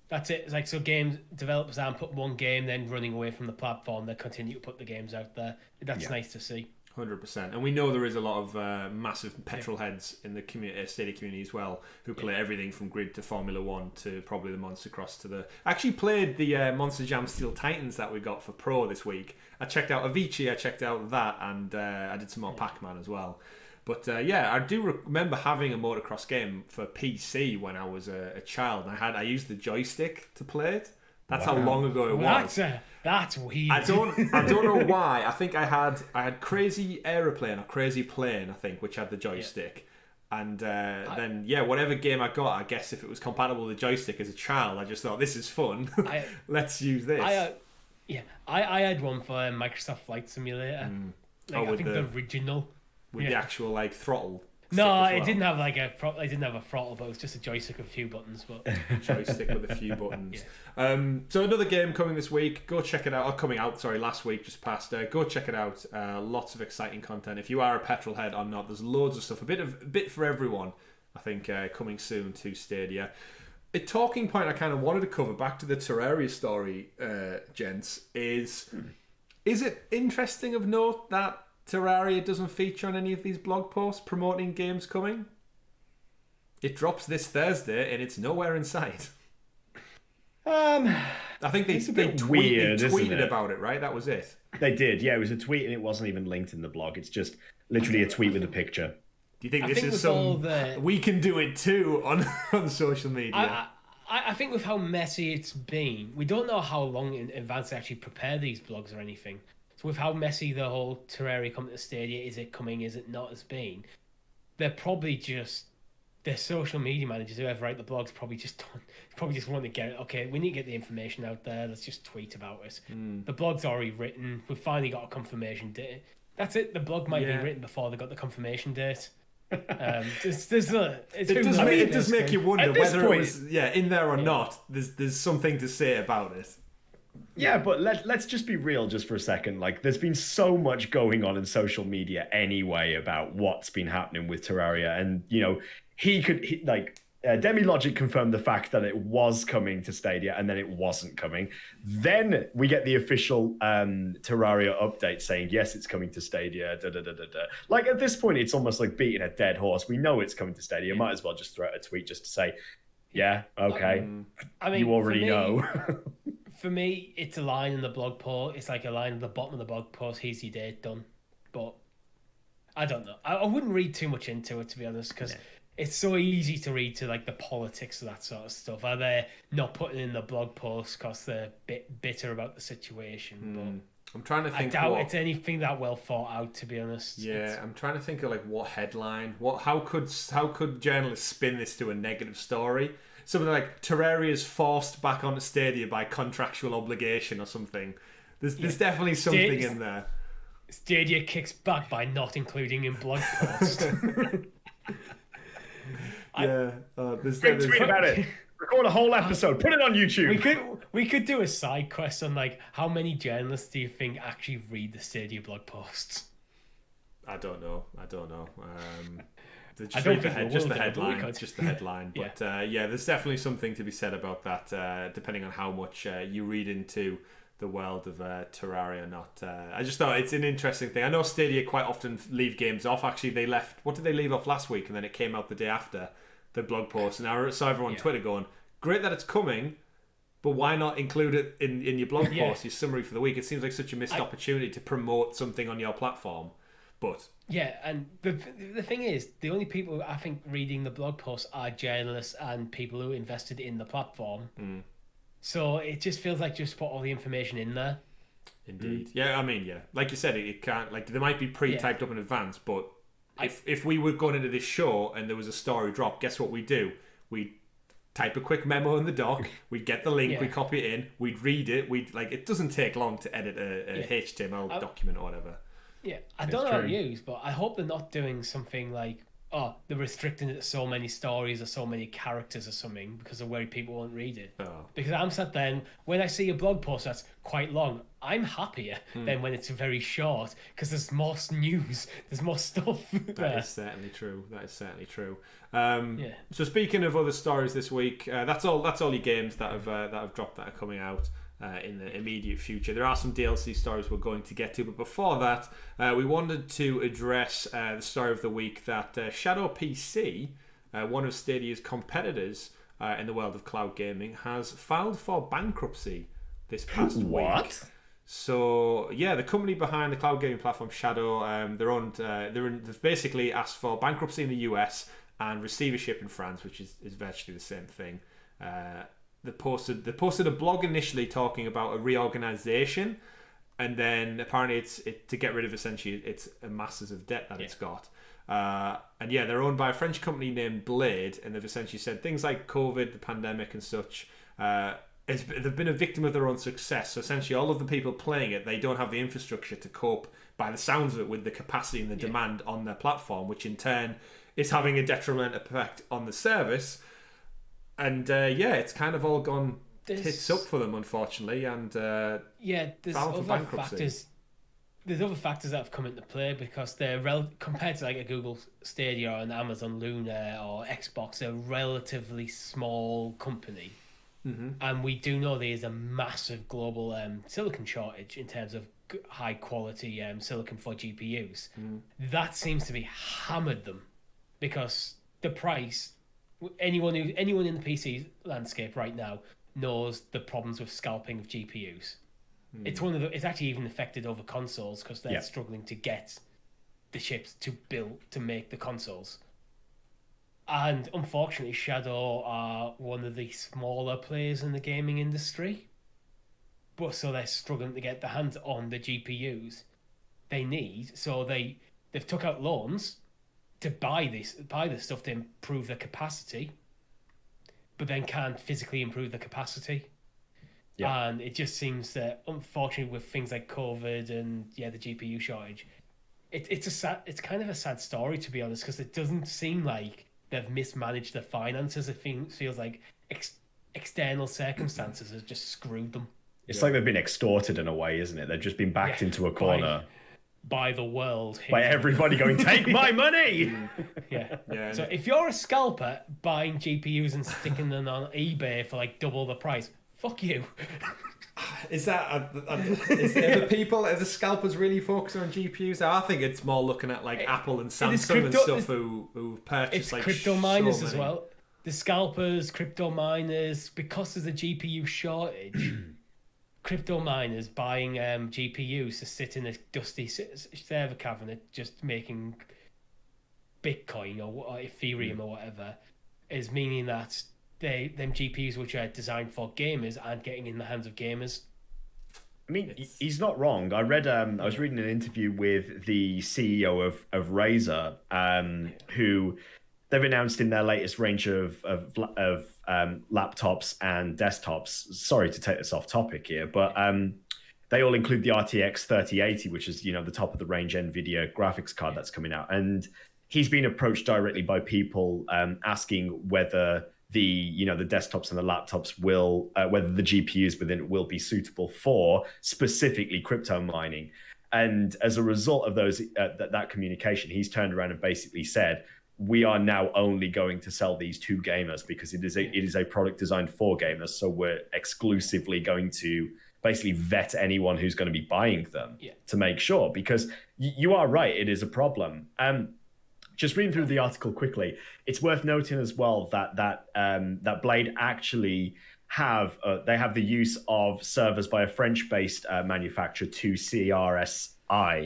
That's it. It's so games developers aren't putting one game then running away from the platform. They continue to put the games out there. That's nice to see. 100%. And we know there is a lot of massive petrol heads in the Stadia community as well, who play everything from Grid to Formula 1 to probably the Monster Cross to the... I actually played the Monster Jam Steel Titans that we got for Pro this week. I checked out Avicii, I checked out that, and I did some more Pac-Man as well. But I do remember having a motocross game for PC when I was a child. I used the joystick to play it. That's how long ago it was. That's weird. I don't know why. I think I had Crazy Aeroplane or Crazy Plane, I think, which had the joystick. Yeah. And then whatever game I got, I guess if it was compatible with the joystick as a child, I just thought, this is fun. Let's use this. Yeah, I had one for Microsoft Flight Simulator. I think the original. With the actual like throttle. No, it didn't have like a throttle, but it was just a joystick with a few buttons. But joystick with a few buttons. Yeah. So another game coming this week. Go check it out. Or coming out, sorry, last week, just passed. Go check it out. Lots of exciting content. If you are a petrol head or not, there's loads of stuff. A bit for everyone. I think coming soon to Stadia. A talking point I kind of wanted to cover back to the Terraria story, gents, is it interesting of note that Terraria doesn't feature on any of these blog posts promoting games coming? It drops this Thursday and it's nowhere in sight. I think they tweeted about it, right? That was it. They did, yeah. It was a tweet and it wasn't even linked in the blog. It's just literally a tweet with a picture. Do you think this is some... We can do it too on social media. I think with how messy it's been, we don't know how long in advance they actually prepare these blogs or anything. So with how messy the whole Terraria coming to Stadia, is it coming, is it not, has been, they're probably just... Their social media managers, whoever write the blogs, probably just want to get it. Okay, we need to get the information out there. Let's just tweet about it. The blog's already written. We've finally got a confirmation date. That's it. The blog might be written before they got the confirmation date. It does make you wonder whether it was in there or not. There's something to say about it. Yeah, but let's just be real just for a second. Like, there's been so much going on in social media anyway about what's been happening with Terraria, and Demilogic confirmed the fact that it was coming to Stadia and then it wasn't coming. Then we get the official Terraria update saying, yes, it's coming to Stadia. Like, at this point, it's almost like beating a dead horse. We know it's coming to Stadia. Might as well just throw out a tweet just to say, yeah, okay. I mean, you already know. For me, it's a line in the blog post. It's like a line at the bottom of the blog post. Here's your date, done. But I don't know. I wouldn't read too much into it, to be honest, because... It's so easy to read to like the politics of that sort of stuff. Are they not putting in the blog post because they're a bit bitter about the situation? But I'm trying to think. I doubt it's anything that well thought out, to be honest. Yeah, I'm trying to think of like what headline. How could journalists spin this to a negative story? Something like Terraria's forced back onto Stadia by contractual obligation or something. There's definitely something in there. Stadia kicks back by not including in blog post. Tweet about it. Record a whole episode. Put it on YouTube. We could do a side quest on like how many journalists do you think actually read the Stadia blog posts? I don't know. Just the headline. But there's definitely something to be said about that. Depending on how much you read into the world of Terraria, not. I just thought it's an interesting thing. I know Stadia quite often leave games off. Actually, they left. What did they leave off last week? And then it came out the day after the blog post. And I saw everyone on Twitter going, "Great that it's coming, but why not include it in your blog post, your summary for the week?" It seems like such a missed opportunity to promote something on your platform. But and the thing is, the only people I think reading the blog posts are journalists and people who invested in the platform. So it just feels like just put all the information in there. Indeed. Yeah, I mean, like you said, it can't, like, they might be pre-typed up in advance, but if we were going into this show and there was a story drop, guess what we do? We'd type a quick memo in the doc, we'd get the link, we'd copy it in, we'd read it, it doesn't take long to edit a HTML document or whatever. Yeah, I don't know how to use, but I hope they're not doing something like, they're restricting it to so many stories or so many characters or something because of where people won't read it. Because I'm sat there and when I see a blog post that's quite long, I'm happier than when it's very short because there's more news, there's more stuff. That is certainly true. So speaking of other stories this week, that's all your games that have dropped that are coming out in the immediate future. There are some DLC stories we're going to get to, but before that, we wanted to address the story of the week that Shadow PC, one of Stadia's competitors in the world of cloud gaming, has filed for bankruptcy this past week. So the company behind the cloud gaming platform Shadow, they've basically asked for bankruptcy in the US and receivership in France, which is virtually the same thing. They posted a blog initially talking about a reorganization, and then apparently it's to get rid of essentially its masses of debt that it's got. And they're owned by a French company named Blade, and they've essentially said things like COVID, the pandemic, and such they've been a victim of their own success. So essentially, all of the people playing it, they don't have the infrastructure to cope, by the sounds of it, with the capacity and the demand on their platform, which in turn is having a detrimental effect on the service. And it's kind of all gone tits up for them, unfortunately. And there's for bankruptcy. There's other factors that have come into play because they're compared to like a Google Stadia or an Amazon Luna or Xbox, they're a relatively small company. And we do know there is a massive global silicon shortage in terms of high quality silicon for GPUs. That seems to be hammered them because the price. Anyone in the PC landscape right now knows the problems with scalping of GPUs. It's actually even affected over consoles because they're struggling to get the chips to make the consoles. And unfortunately, Shadow are one of the smaller players in the gaming industry. But so they're struggling to get their hands on the GPUs they need. So they've took out loans to buy this stuff to improve their capacity, but then can't physically improve the capacity. Yeah. And it just seems that, unfortunately, with things like COVID and the GPU shortage, it's kind of a sad story, to be honest, because it doesn't seem like they've mismanaged their finances. It feels like external circumstances have just screwed them. It's like they've been extorted in a way, isn't it? They've just been backed into a corner. By the world. By everybody going, take my money! Yeah. So if you're a scalper buying GPUs and sticking them on eBay for like double the price, fuck you. Is that are the scalpers really focusing on GPUs? I think it's more looking at like Apple and Samsung and stuff who purchase it's like crypto miners as well. The scalpers, crypto miners, because there's a GPU shortage. Crypto miners buying GPUs to sit in a dusty server cabinet just making Bitcoin or Ethereum or whatever is meaning that them GPUs which are designed for gamers aren't getting in the hands of gamers. I mean, he's not wrong. I was reading an interview with the CEO of Razer, who they've announced in their latest range of laptops and desktops. Sorry to take this off topic here, but they all include the RTX 3080, which is the top of the range NVIDIA graphics card that's coming out. And he's been approached directly by people asking whether the desktops and the laptops will whether the GPUs within it will be suitable for specifically crypto mining. And as a result of those that communication, he's turned around and basically said, we are now only going to sell these to gamers because it is a product designed for gamers. So we're exclusively going to basically vet anyone who's going to be buying them to make sure, because you are right, it is a problem. Just reading through the article quickly, it's worth noting as well that Blade actually have the use of servers by a French-based manufacturer, 2CRSI.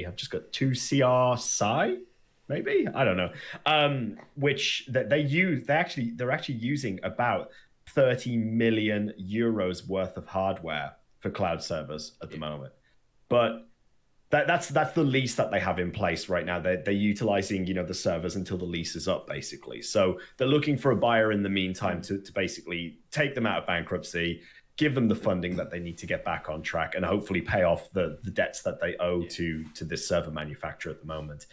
I've just got 2CRSI. Maybe, I don't know. Which that they're actually using about 30 million euros worth of hardware for cloud servers at the moment. But that's the lease that they have in place right now. They're utilizing the servers until the lease is up, basically. So they're looking for a buyer in the meantime to basically take them out of bankruptcy, give them the funding that they need to get back on track, and hopefully pay off the debts that they owe to this server manufacturer at the moment.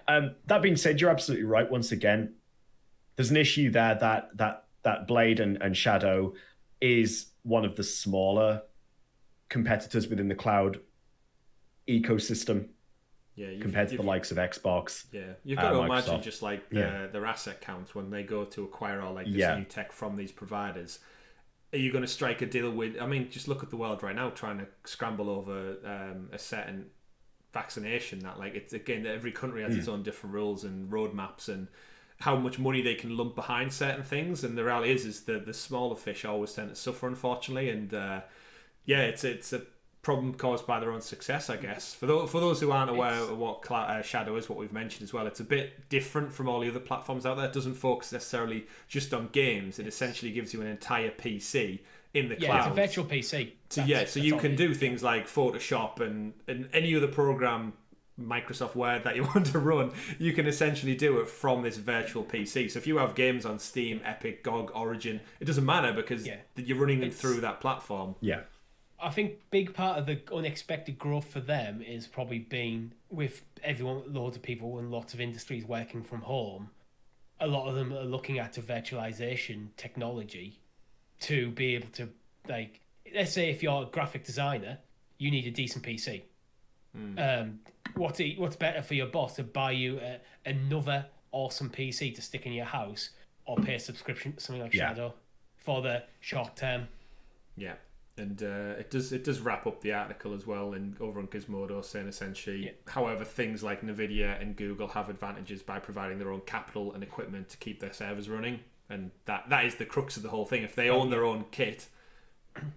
That being said, you're absolutely right. Once again, there's an issue there that Blade and Shadow is one of the smaller competitors within the cloud ecosystem compared to the likes of Xbox. You've got to imagine just like their asset counts when they go to acquire all like this new tech from these providers. Are you going to strike a deal with? I mean, just look at the world right now, trying to scramble over a certain vaccination. That like it's again, every country has its own different rules and roadmaps and how much money they can lump behind certain things. And the reality is the smaller fish always tend to suffer, unfortunately. And it's a problem caused by their own success, I guess. For those who aren't aware of what Shadow is, what we've mentioned as well, it's a bit different from all the other platforms out there. It doesn't focus necessarily just on games. It essentially gives you an entire PC in the cloud. Yeah, it's a virtual PC. So you can do things like Photoshop and any other program Microsoft Word that you want to run, you can essentially do it from this virtual PC. So if you have games on Steam, Epic, GOG, Origin, it doesn't matter because you're running them through that platform. Yeah. I think big part of the unexpected growth for them is probably being with everyone, loads of people and lots of industries working from home. A lot of them are looking at the virtualization technology to be able to, like, let's say if you're a graphic designer, you need a decent PC. What's better for your boss to buy you another awesome PC to stick in your house or pay a subscription to something like Shadow for the short term? Yeah. And it does wrap up the article as well over on Gizmodo, saying essentially, however, things like Nvidia and Google have advantages by providing their own capital and equipment to keep their servers running, and that is the crux of the whole thing. If they own their own kit,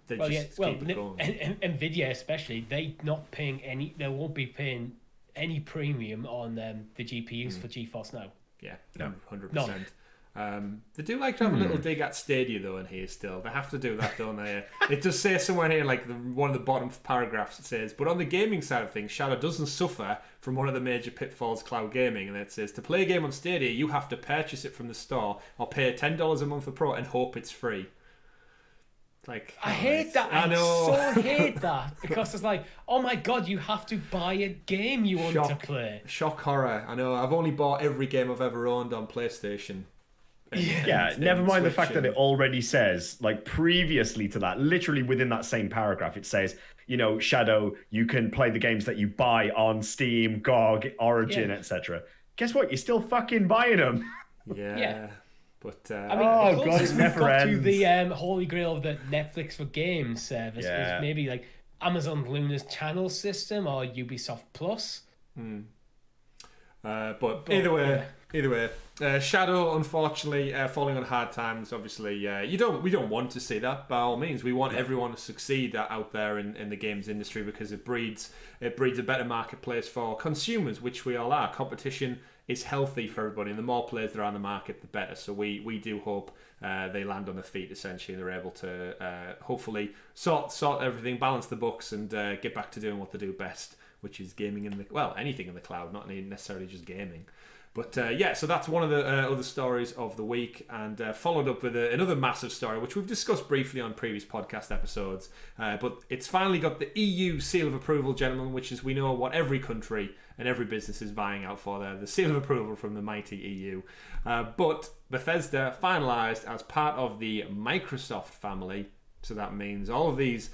they keep it going. And Nvidia especially, they won't be paying any premium on the GPUs for GeForce Now. Yeah, 100%. They do like to have a little dig at Stadia though in here still. They have to do that, don't they? It does say somewhere in here, like one of the bottom paragraphs, it says, but on the gaming side of things, Shadow doesn't suffer from one of the major pitfalls cloud gaming. And it says, to play a game on Stadia, you have to purchase it from the store or pay $10 a month for Pro and hope it's free. Like, I hate that. I so hate that because it's like, oh my god, you have to buy a game you want to play. Shock horror. I know. I've only bought every game I've ever owned on PlayStation. Never mind the fact that it already says, like, previously to that, literally within that same paragraph, it says, Shadow, you can play the games that you buy on Steam, GOG, Origin, etc. Guess what? You're still fucking buying them. Yeah. But I mean, the closest we've got to the holy grail of the Netflix for games service is maybe like Amazon Luna's channel system or Ubisoft Plus. But either way, Shadow, unfortunately, falling on hard times. Obviously, we don't want to see that. By all means, we want everyone to succeed out there in the games industry because it breeds a better marketplace for consumers, which we all are. Competition is healthy for everybody, and the more players there are on the market, the better. So we do hope they land on their feet essentially, and they're able to hopefully sort everything, balance the books, and get back to doing what they do best, which is gaming anything in the cloud, not necessarily just gaming. But so that's one of the other stories of the week, and followed up with another massive story, which we've discussed briefly on previous podcast episodes. But it's finally got the EU seal of approval, gentlemen, which is, we know, what every country and every business is vying out for there, the seal of approval from the mighty EU. But Bethesda finalised as part of the Microsoft family. So that means all of these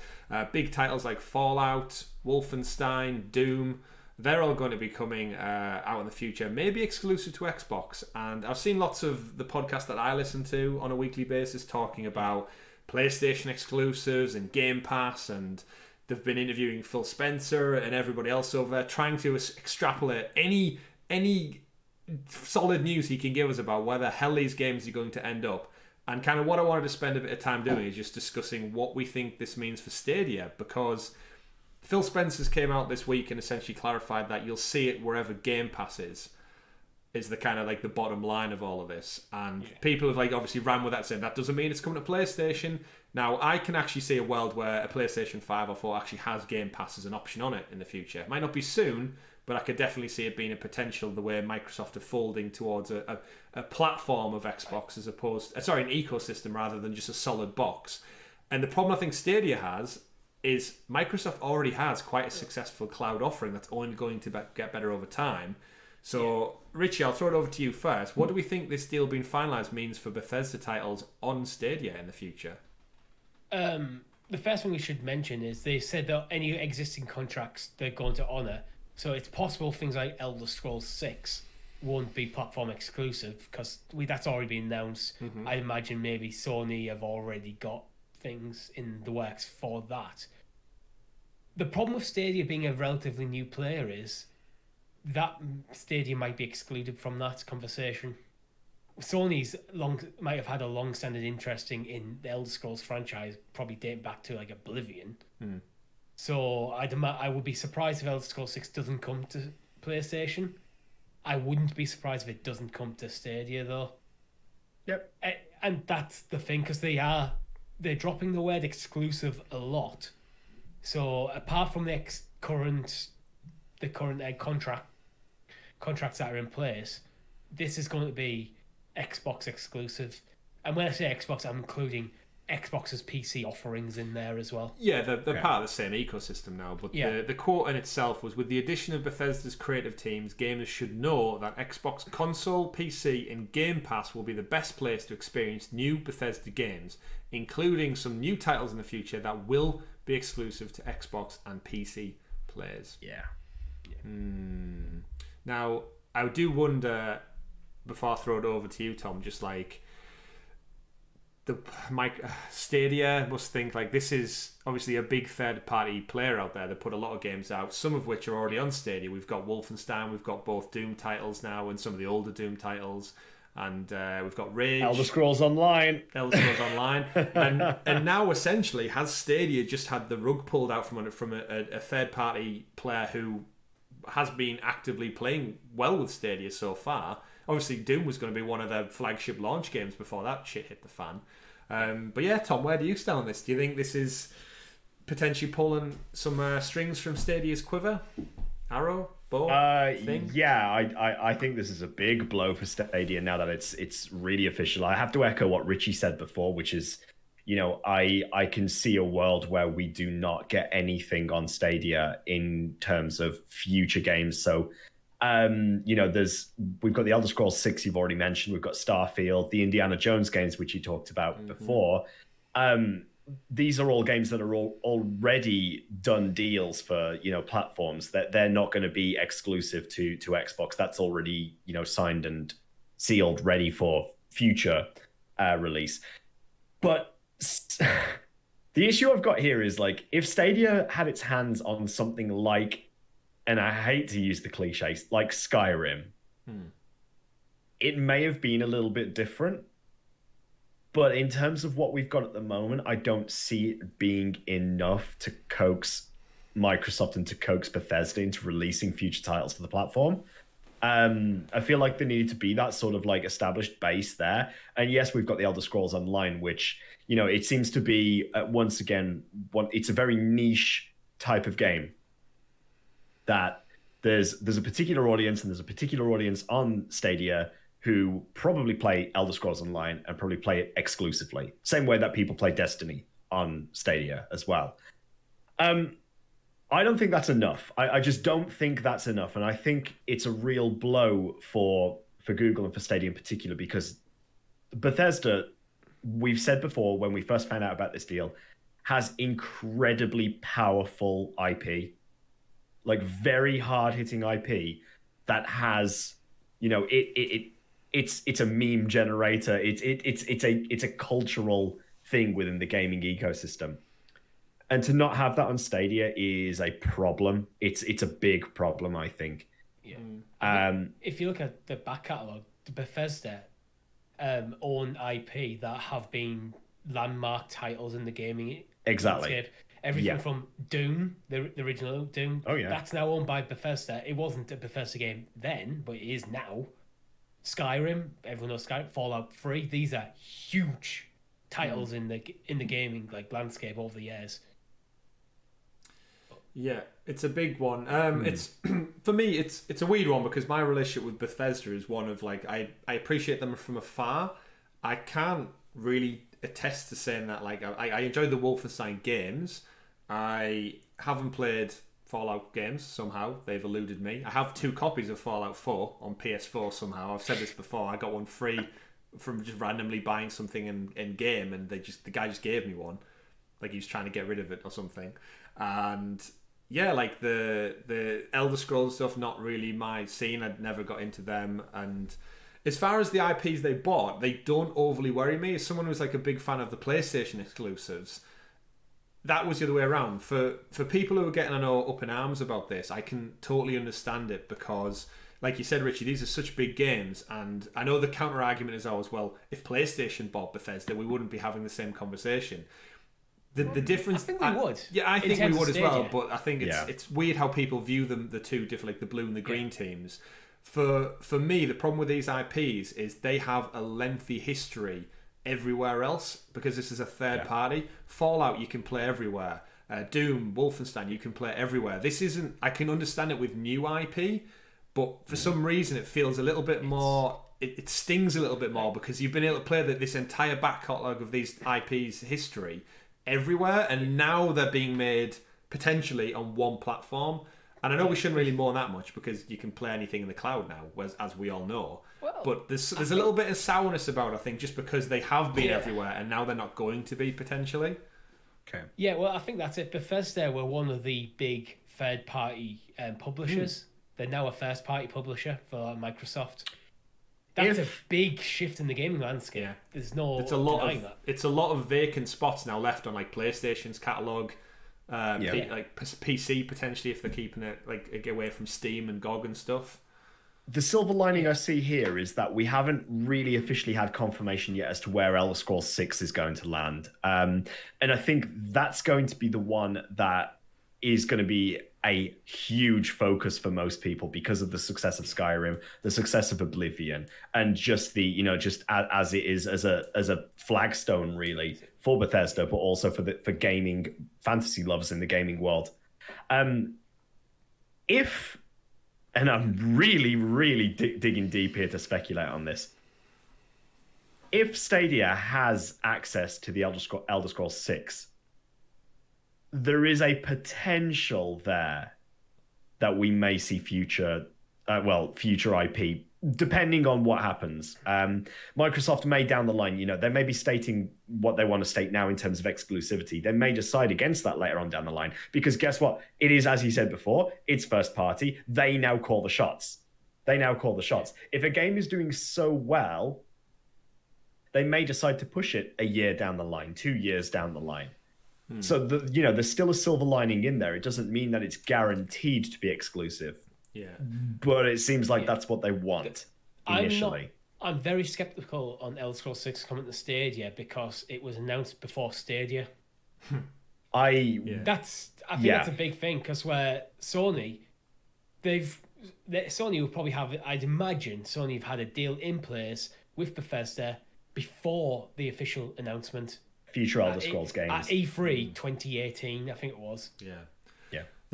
big titles like Fallout, Wolfenstein, Doom, they're all going to be coming out in the future, maybe exclusive to Xbox. And I've seen lots of the podcasts that I listen to on a weekly basis talking about PlayStation exclusives and Game Pass, and they've been interviewing Phil Spencer and everybody else over there, trying to extrapolate any solid news he can give us about where the hell these games are going to end up. And kind of what I wanted to spend a bit of time doing is just discussing what we think this means for Stadia, because Phil Spencer's came out this week and essentially clarified that you'll see it wherever Game Pass is the kind of like the bottom line of all of this. And people have obviously ran with that, saying that doesn't mean it's coming to PlayStation. Now, I can actually see a world where a PlayStation 5 or 4 actually has Game Pass as an option on it in the future. It might not be soon, but I could definitely see it being a potential, the way Microsoft are folding towards a platform of Xbox as opposed, an ecosystem rather than just a solid box. And the problem I think Stadia has is Microsoft already has quite a successful cloud offering that's only going to get better over time. So, Richie, I'll throw it over to you first. What do we think this deal being finalised means for Bethesda titles on Stadia in the future? The first thing we should mention is they said that any existing contracts they're going to honour. So it's possible things like Elder Scrolls 6 won't be platform exclusive because that's already been announced. Mm-hmm. I imagine maybe Sony have already got things in the works for that. The problem with Stadia being a relatively new player is that Stadia might be excluded from that conversation. Sony's might have had a long-standing interest in the Elder Scrolls franchise, probably dating back to Oblivion. Mm. So I would be surprised if Elder Scrolls 6 doesn't come to PlayStation. I wouldn't be surprised if it doesn't come to Stadia though. Yep. And that's the thing, because they're dropping the word exclusive a lot. So apart from the current the current contracts that are in place, this is going to be Xbox exclusive. And when I say Xbox, I'm including Xbox's PC offerings in there as well. Yeah, they're part of the same ecosystem now. But the quote in itself was, with the addition of Bethesda's creative teams, gamers should know that Xbox console, PC, and Game Pass will be the best place to experience new Bethesda games, including some new titles in the future that will be exclusive to Xbox and PC players. Yeah. Now, I do wonder, before I throw it over to you, Tom, just like Stadia must think like this is obviously a big third-party player out there that put a lot of games out, some of which are already on Stadia. We've got Wolfenstein, we've got both Doom titles now, and some of the older Doom titles, and we've got Rage, Elder Scrolls Online, and now essentially has Stadia just had the rug pulled out from a third-party player who has been actively playing well with Stadia so far. Obviously, Doom was going to be one of their flagship launch games before that shit hit the fan. But yeah, Tom, where do you stand on this? Do you think this is potentially pulling some strings from Stadia's quiver? Arrow? Bow? Thing? Yeah, I think this is a big blow for Stadia now that it's really official. I have to echo what Richie said before, which is, I can see a world where we do not get anything on Stadia in terms of future games. So we've got the Elder Scrolls 6 you've already mentioned. We've got Starfield, the Indiana Jones games, which you talked about before. These are all games that are already done deals for, platforms that they're not going to be exclusive to Xbox. That's already, signed and sealed, ready for future release. But the issue I've got here is like, if Stadia had its hands on something like, and I hate to use the cliches, like Skyrim, it may have been a little bit different. But in terms of what we've got at the moment, I don't see it being enough to coax Microsoft and to coax Bethesda into releasing future titles for the platform. I feel like there needed to be that sort of like established base there. And yes, we've got the Elder Scrolls Online, which, it seems to be, once again, it's a very niche type of game. That there's a particular audience, and there's a particular audience on Stadia who probably play Elder Scrolls Online and probably play it exclusively. Same way that people play Destiny on Stadia as well. I don't think that's enough. I just don't think that's enough. And I think it's a real blow for Google and for Stadia in particular, because Bethesda, we've said before when we first found out about this deal, has incredibly powerful IP. Like very hard-hitting IP that has, it's a meme generator. It's a cultural thing within the gaming ecosystem, and to not have that on Stadia is a problem. It's a big problem, I think. Yeah. If you look at the back catalogue, the Bethesda own IP that have been landmark titles in the gaming landscape. Everything from Doom, the original Doom, that's now owned by Bethesda. It wasn't a Bethesda game then, but it is now. Skyrim, everyone knows Skyrim. Fallout 3, these are huge titles in the gaming landscape over the years. Yeah, it's a big one. It's for me, it's a weird one because my relationship with Bethesda is one of I appreciate them from afar. I can't really attest to saying that I enjoy the Wolfenstein games. I haven't played Fallout games somehow. They've eluded me. I have 2 copies of Fallout 4 on PS4 somehow. I've said this before. I got one free from just randomly buying something in game, and the guy just gave me one. Like he was trying to get rid of it or something. And yeah, the Elder Scrolls stuff, not really my scene. I'd never got into them. And as far as the IPs they bought, they don't overly worry me. As someone who's a big fan of the PlayStation exclusives, that was the other way around. For people who are getting, up in arms about this, I can totally understand it because, like you said, Richie, these are such big games. And I know the counter-argument is always, well, if PlayStation bought Bethesda, we wouldn't be having the same conversation. The difference... I think we would. Yeah, I think we would as well. But I think it's weird how people view them, the two different, the blue and the green teams. For me, the problem with these IPs is they have a lengthy history everywhere else because this is a third party. Fallout you can play everywhere. Doom, Wolfenstein, you can play it everywhere. This isn't... I can understand it with new IP, but for some reason it feels a little bit more... It stings a little bit more because you've been able to play this entire back catalogue of these IPs' history everywhere, and now they're being made potentially on one platform. And I know we shouldn't really mourn that much because you can play anything in the cloud now, as we all know. Well, but there's a little bit of sourness about it, I think, just because they have been everywhere and now they're not going to be potentially. Okay. Yeah, well, I think that's it. Bethesda were one of the big third-party publishers. They're now a first-party publisher for Microsoft. That's a big shift in the gaming landscape. Yeah. There's no denying that. It's a lot of vacant spots now left on like PlayStation's catalogue, like PC potentially if they're keeping it like away from Steam and GOG and stuff. The silver lining I see here is that we haven't really officially had confirmation yet as to where Elder Scrolls 6 is going to land. And I think that's going to be the one that is going to be a huge focus for most people because of the success of Skyrim, the success of Oblivion, and just the, just as it is as a flagstone really for Bethesda, but also for gaming fantasy lovers in the gaming world. And I'm really, really digging deep here to speculate on this. If Stadia has access to the Elder Scrolls 6, there is a potential there that we may see future IP, depending on what happens. Microsoft may down the line, they may be stating what they want to state now in terms of exclusivity. They may decide against that later on down the line, because guess what? It is, as you said before, it's first party. They now call the shots. If a game is doing so well, they may decide to push it a year down the line, 2 years down the line. So there's still a silver lining in there. It doesn't mean that it's guaranteed to be exclusive. Yeah, but it seems like that's what they want initially. I'm very skeptical on Elder Scrolls 6 coming to Stadia because it was announced before Stadia. I think that's a big thing because where Sony will probably have, I'd imagine Sony have had a deal in place with Bethesda before the official announcement. Future Elder Scrolls games. At E3 2018, I think it was. Yeah.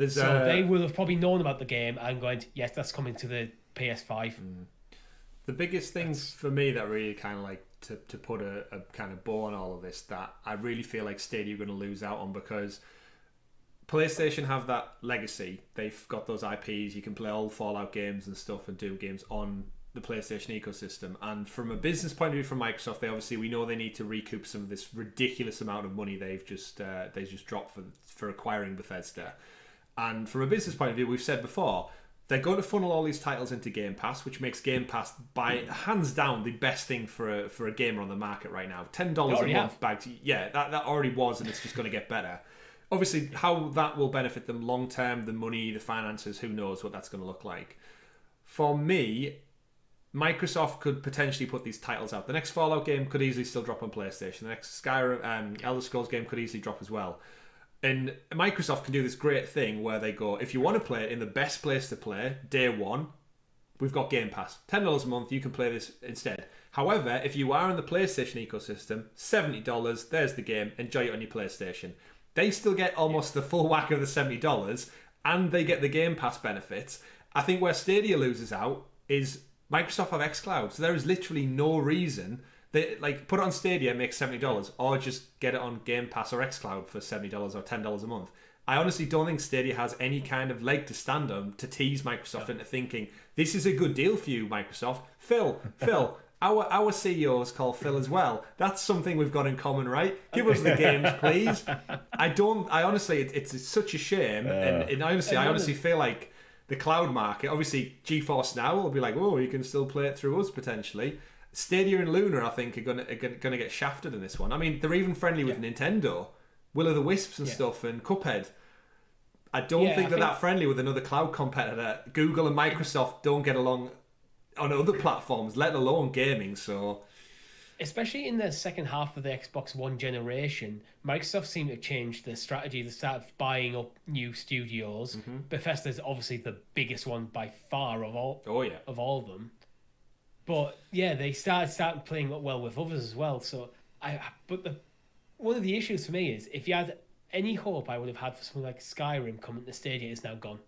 So they will have probably known about the game and going, yes, that's coming to the PS5. The biggest thing for me that really kind of like to put a kind of bow on all of this, that I really feel like Stadia are going to lose out on, because PlayStation have that legacy. They've got those IPs. You can play all Fallout games and stuff and Doom games on the PlayStation ecosystem. And from a business point of view, from Microsoft, we know they need to recoup some of this ridiculous amount of money they've just dropped for acquiring Bethesda. And from a business point of view, we've said before, they're going to funnel all these titles into Game Pass, which makes Game Pass, by hands down, the best thing for a gamer on the market right now. $10 a month bags. Yeah, that already was, and it's just going to get better. Obviously, how that will benefit them long term, the money, the finances, who knows what that's going to look like. For me, Microsoft could potentially put these titles out. The next Fallout game could easily still drop on PlayStation. The next Skyrim, Elder Scrolls game could easily drop as well. And Microsoft can do this great thing where they go, if you want to play it in the best place to play, day one, we've got Game Pass. $10 a month, you can play this instead. However, if you are in the PlayStation ecosystem, $70, there's the game, enjoy it on your PlayStation. They still get almost the full whack of the $70, and they get the Game Pass benefits. I think where Stadia loses out is Microsoft have xCloud, so there is literally no reason they put it on Stadia, make $70, or just get it on Game Pass or xCloud for $70 or $10 a month. I honestly don't think Stadia has any kind of leg to stand on to tease Microsoft into thinking this is a good deal for you, Microsoft. Phil, our CEO is called Phil as well. That's something we've got in common, right? Give us the games, please. I honestly, it's such a shame, and I honestly feel like the cloud market, obviously GeForce Now will be like, oh, you can still play it through us potentially. Stadia and Luna, I think, are gonna get shafted in this one. I mean, they're even friendly with Nintendo, Will-o'-the-Wisps and stuff, and Cuphead. I don't think they're that friendly with another cloud competitor. Google and Microsoft don't get along on other platforms, let alone gaming. So, especially in the second half of the Xbox One generation, Microsoft seemed to change their strategy. They started buying up new studios. Bethesda's obviously the biggest one by far of all. Of all of them. But yeah, they started playing well with others as well. So one of the issues for me is if you had any hope I would have had for something like Skyrim coming to Stadia is now gone.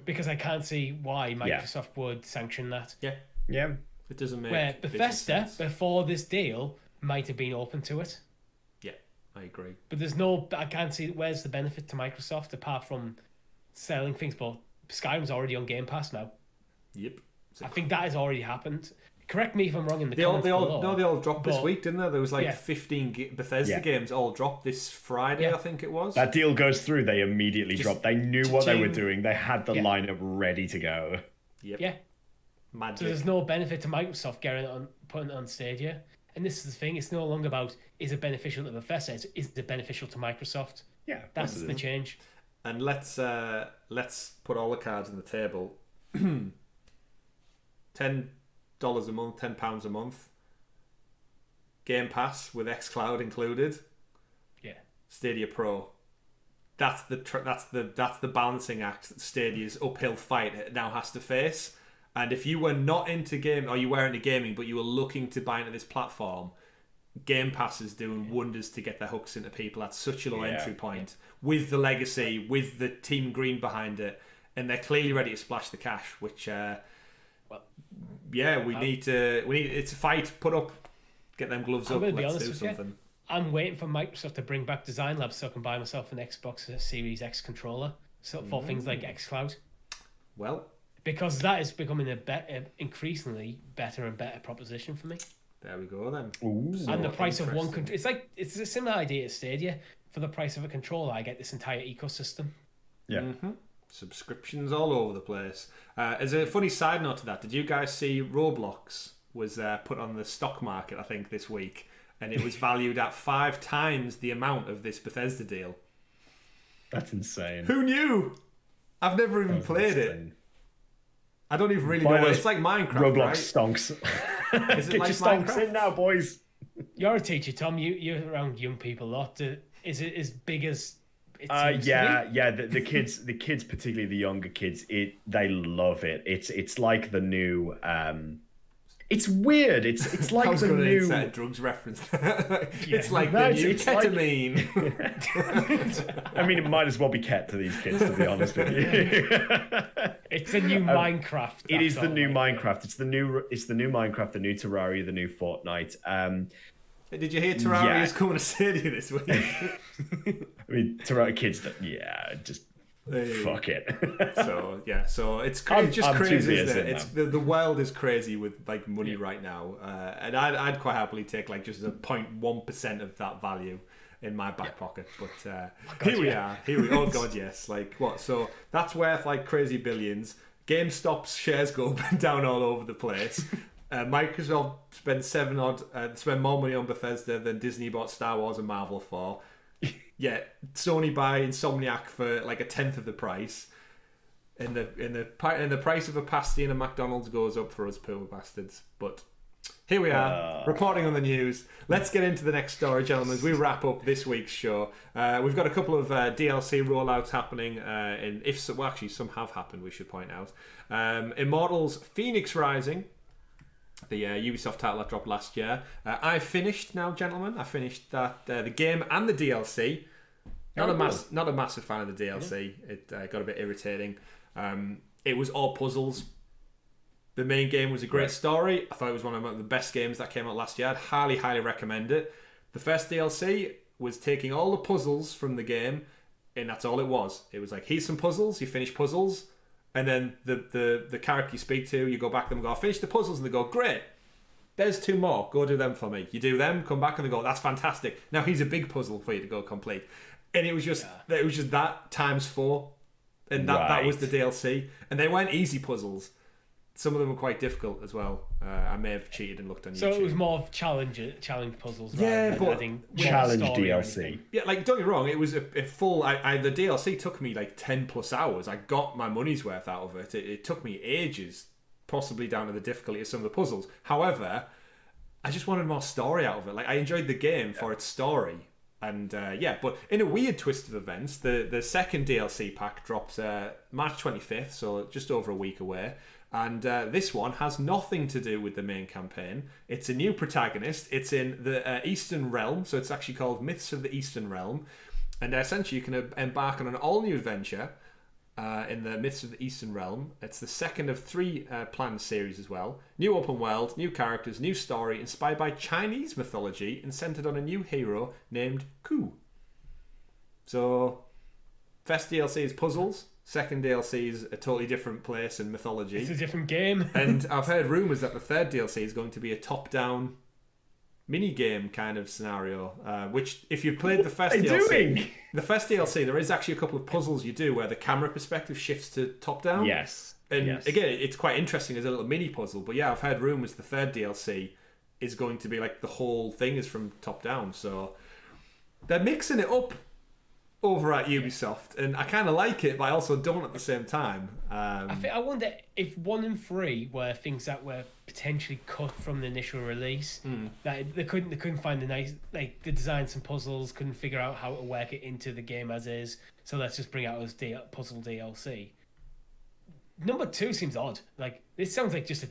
Because I can't see why Microsoft would sanction that. Yeah. It doesn't make Where Bethesda, before this deal, might have been open to it. Yeah, I agree. But I can't see where's the benefit to Microsoft apart from selling things. But Skyrim's already on Game Pass now. Yep. I think that has already happened. Correct me if I'm wrong in the they comments all below. dropped this week, didn't there? There was 15 Bethesda games all dropped this Friday, I think it was. That deal goes through, they immediately dropped. They knew what they were doing. They had the lineup ready to go. Yep. Yeah. Magic. So there's no benefit to Microsoft putting it on Stadia. And this is the thing, it's no longer about is it beneficial to Bethesda, is it beneficial to Microsoft? Yeah. That's the change. And let's put all the cards on the table. $10 a month, £10 a month. Game Pass with xCloud included. Yeah. Stadia Pro. That's the balancing act that Stadia's uphill fight it now has to face. And if you were not into game, or you were into gaming, but you were looking to buy into this platform, Game Pass is doing wonders to get their hooks into people at such a low entry point, with the legacy, with the Team Green behind it, and they're clearly ready to splash the cash. Which, we need. It's a fight. Put up, get them gloves up. Let's do something. I'm waiting for Microsoft to bring back Design Labs so I can buy myself an Xbox Series X controller for things like xCloud. Well. Because that is becoming a increasingly better and better proposition for me. There we go then. Ooh, and the price of one controller, it's a similar idea as Stadia. For the price of a controller, I get this entire ecosystem. Yeah. Mm-hmm. Subscriptions all over the place. As a funny side note to that, did you guys see Roblox was put on the stock market, I think, this week, and it was valued at 5 times the amount of this Bethesda deal? That's insane. Who knew? I've never even played it. I don't even really know what it's like Minecraft, Roblox right? stonks. Is it Get like your stonks Minecraft? in now, boys. You're a teacher, Tom. You're around young people a lot. Is it as big as it seems yeah. to be? The kids, particularly the younger kids, they love it. It's like the new. It's weird. It's like the new drugs reference. It's like the new ketamine. I mean, it might as well be ket to these kids, to be honest with you. It's a new Minecraft. It is the new Minecraft. It's the new Minecraft, the new Terraria, the new Fortnite. Did you hear Terraria is coming to Stadia this week? I mean, Terraria kids, just fuck it. So it's crazy. Just crazy, isn't it? It's the world is crazy with like money right now, and I'd quite happily take like just a 0.1% of that value in my back pocket. But here we are. Oh god, yes. Like what? So that's worth like crazy billions. GameStop's shares go up and down all over the place. Microsoft spend more money on Bethesda than Disney bought Star Wars and Marvel for. Yeah, Sony buy Insomniac for like 1/10 of the price, and the price of a pasty in a McDonald's goes up for us poor bastards. But here we are, reporting on the news. Let's get into the next story, gentlemen, as we wrap up this week's show. We've got a couple of DLC rollouts happening, actually some have happened, we should point out. Immortals Fenyx Rising, the Ubisoft title that dropped last year. I finished now, gentlemen. I finished that the game and the DLC. Not a massive fan of the DLC. It got a bit irritating. It was all puzzles. The main game was a great story. I thought it was one of the best games that came out last year. I'd highly, highly recommend it. The first DLC was taking all the puzzles from the game, and that's all it was. It was like, here's some puzzles. You finish puzzles. And then the character you speak to, you go back to them and go, finish the puzzles, and they go, great, there's 2 more, go do them for me. You do them, come back, and they go, that's fantastic. Now here's a big puzzle for you to go complete. And it was just that times 4, and that was the DLC. And they weren't easy puzzles. Some of them were quite difficult as well. I may have cheated and looked on YouTube. So it was more of challenge puzzles. Yeah, but challenge DLC. Yeah, like don't get me wrong, it was a full. The DLC took me like 10+ hours. I got my money's worth out of it. It took me ages, possibly down to the difficulty of some of the puzzles. However, I just wanted more story out of it. Like I enjoyed the game for its story. And but in a weird twist of events, the second DLC pack drops March 25th, so just over a week away. And this one has nothing to do with the main campaign. It's a new protagonist. It's in the Eastern Realm, so it's actually called Myths of the Eastern Realm. And essentially you can embark on an all-new adventure in the Myths of the Eastern Realm. It's the second of 3 planned series as well. New open world, new characters, new story, inspired by Chinese mythology and centered on a new hero named Ku. So, first DLC is puzzles. Second DLC is a totally different place and mythology. It's a different game. And I've heard rumours that the third DLC is going to be a top-down mini-game kind of scenario, which, if you've played the first DLC, there is actually a couple of puzzles you do where the camera perspective shifts to top-down. Yes. And again, it's quite interesting as a little mini-puzzle. But yeah, I've heard rumours the third DLC is going to be like the whole thing is from top-down. So they're mixing it up over at Ubisoft, and I kind of like it, but I also don't at the same time. I wonder if 1 and 3 were things that were potentially cut from the initial release. That they couldn't find the nice, like, the designs and puzzles, couldn't figure out how to work it into the game as is. So let's just bring out as puzzle DLC. Number 2 seems odd. Like, this sounds like just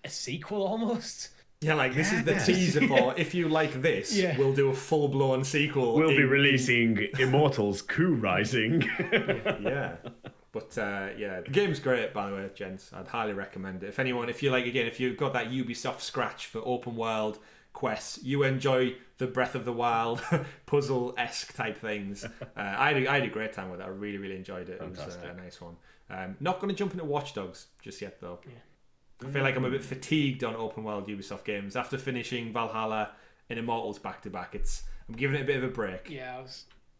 a sequel almost. Yeah, like, this is the teaser for, if you like this, we'll do a full-blown sequel. We'll be releasing Immortals Coup Rising. Yeah. But, the game's great, by the way, gents. I'd highly recommend it. If you've got that Ubisoft scratch for open-world quests, you enjoy the Breath of the Wild, puzzle-esque type things. I had a great time with it. I really, really enjoyed it. Fantastic. It was a nice one. Not going to jump into WatchDogs just yet, though. Yeah. I feel like I'm a bit fatigued on open world Ubisoft games. After finishing Valhalla and Immortals back to back, I'm giving it a bit of a break. Yeah,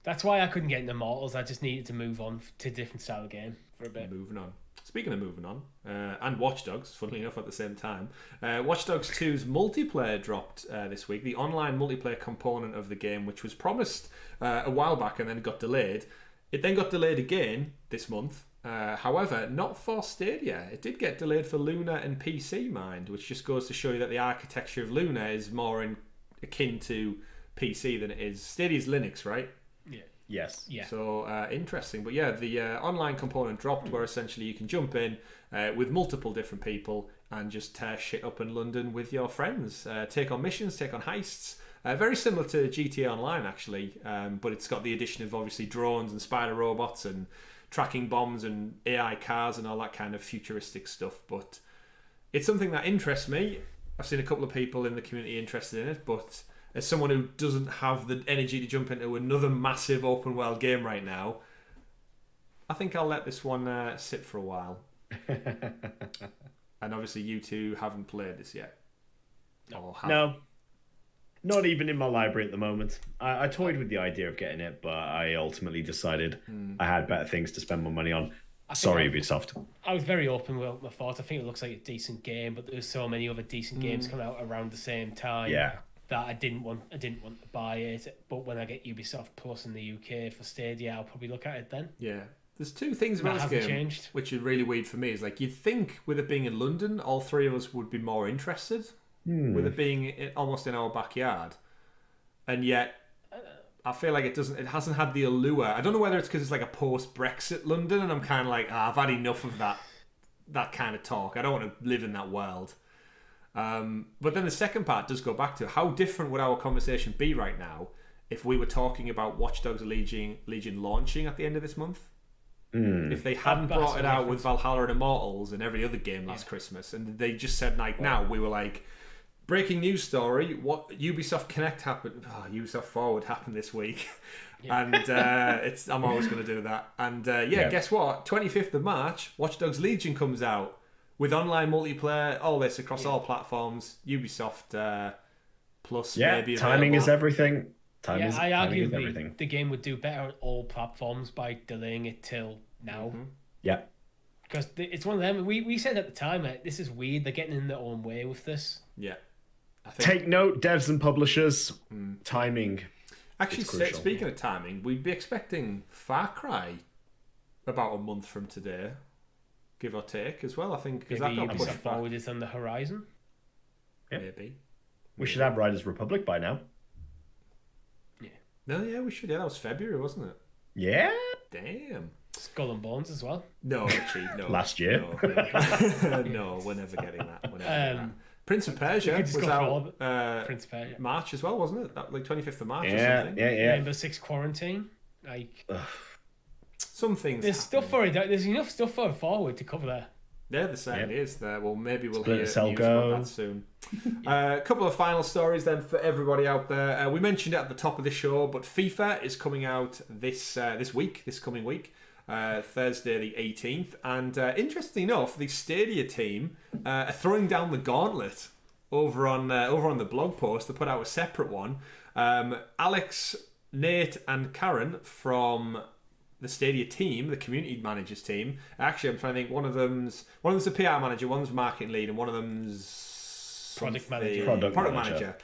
that's why I couldn't get into Immortals. I just needed to move on to a different style of game for a bit. Moving on. Speaking of moving on, and WatchDogs, funnily enough, at the same time, WatchDogs 2's multiplayer dropped this week. The online multiplayer component of the game, which was promised a while back and then got delayed. It then got delayed again this month. However, not for Stadia. It did get delayed for Luna and PC Mind, which just goes to show you that the architecture of Luna is more akin to PC than it is. Stadia's Linux, right? Yeah. Yes. Yeah. So interesting. But yeah, the online component dropped where essentially you can jump in with multiple different people and just tear shit up in London with your friends. Take on missions, take on heists. Very similar to GTA Online, actually. But it's got the addition of obviously drones and spider robots and tracking bombs and AI cars and all that kind of futuristic stuff. But it's something that interests me. I've seen a couple of people in the community interested in it, but as someone who doesn't have the energy to jump into another massive open world game right now, I think I'll let this one sit for a while. And obviously you two haven't played this yet. No. Not even in my library at the moment. I toyed with the idea of getting it, but I ultimately decided I had better things to spend my money on. Sorry, Ubisoft. I was very open with my thoughts. I think it looks like a decent game, but there's so many other decent games coming out around the same time that I didn't want to buy it. But when I get Ubisoft Plus in the UK for Stadia, I'll probably look at it then. Yeah. There's two things about this game which are really weird for me. Is like, you'd think with it being in London, all three of us would be more interested. With it being almost in our backyard, and yet I feel like it hasn't had the allure. I don't know whether it's because it's like a post-Brexit London, and I'm kind of like, I've had enough of that kind of talk. I don't want to live in that world. But then the second part does go back to how different would our conversation be right now if we were talking about Watch Dogs Legion launching at the end of this month. If they hadn't brought it out with Valhalla and Immortals and every other game last Christmas, and they just said now we were like, breaking news story, what Ubisoft Connect happened, Ubisoft Forward happened this week. And I'm always going to do that. And guess what? 25th of March, Watch Dogs Legion comes out with online multiplayer, all this across all platforms, Ubisoft Plus maybe available. Timing is everything. I argue the game would do better on all platforms by delaying it till now. Yeah. Because it's one of them, we said at the time, this is weird, they're getting in their own way with this. Yeah. Take note, devs and publishers. Timing. Actually, speaking of timing, we'd be expecting Far Cry about a month from today, give or take, as well. I think because that got pushed back. Forward is on the horizon. Maybe. We should have Riders Republic by now. Yeah. No, yeah, we should. Yeah, that was February, wasn't it? Yeah. Damn. Skull and Bones as well. No, Richie, no. Last year. No, we're never getting that. Prince of Persia was out Prince of Persia. March as well, wasn't it? Like 25th of March or something. Yeah. Rainbow Six Quarantine. Like some things. There's stuff for it. There's enough stuff for forward to cover there. Yeah, there certainly is there. Well, maybe we'll hear news about that soon. A couple of final stories then for everybody out there. We mentioned it at the top of the show, but FIFA is coming out this coming week, Thursday the 18th. And interestingly enough, the Stadia team are throwing down the gauntlet over on the blog post. They put out a separate one. Alex, Nate, and Karen from the Stadia team, the community managers team. Actually, I'm trying to think. One of them's a PR manager, one's marketing lead, and one of them's product manager.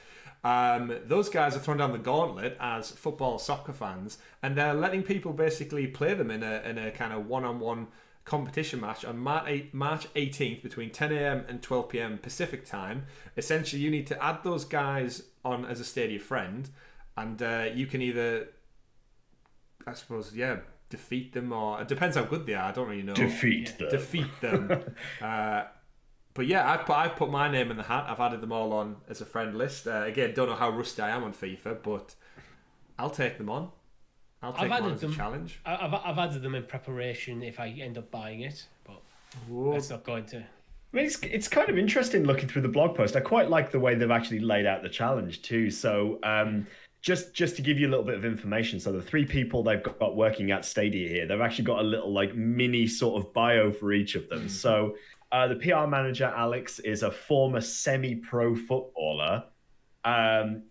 Those guys are throwing down the gauntlet as football soccer fans, and they're letting people basically play them in a kind of one-on-one competition match on March 18th between 10 a.m. and 12 p.m. Pacific time. Essentially, you need to add those guys on as a Stadia friend, and you can either, I suppose, defeat them, or it depends how good they are. I don't really know. Defeat them. But yeah, I've put my name in the hat. I've added them all on as a friend list. Again, don't know how rusty I am on FIFA, but I'll take them on. I've added them as a challenge. I've added them in preparation if I end up buying it, but that's not going to. I mean, it's kind of interesting looking through the blog post. I quite like the way they've actually laid out the challenge too. So just to give you a little bit of information, so the three people they've got working at Stadia here, they've actually got a little like mini sort of bio for each of them. So the PR manager, Alex, is a former semi-pro footballer.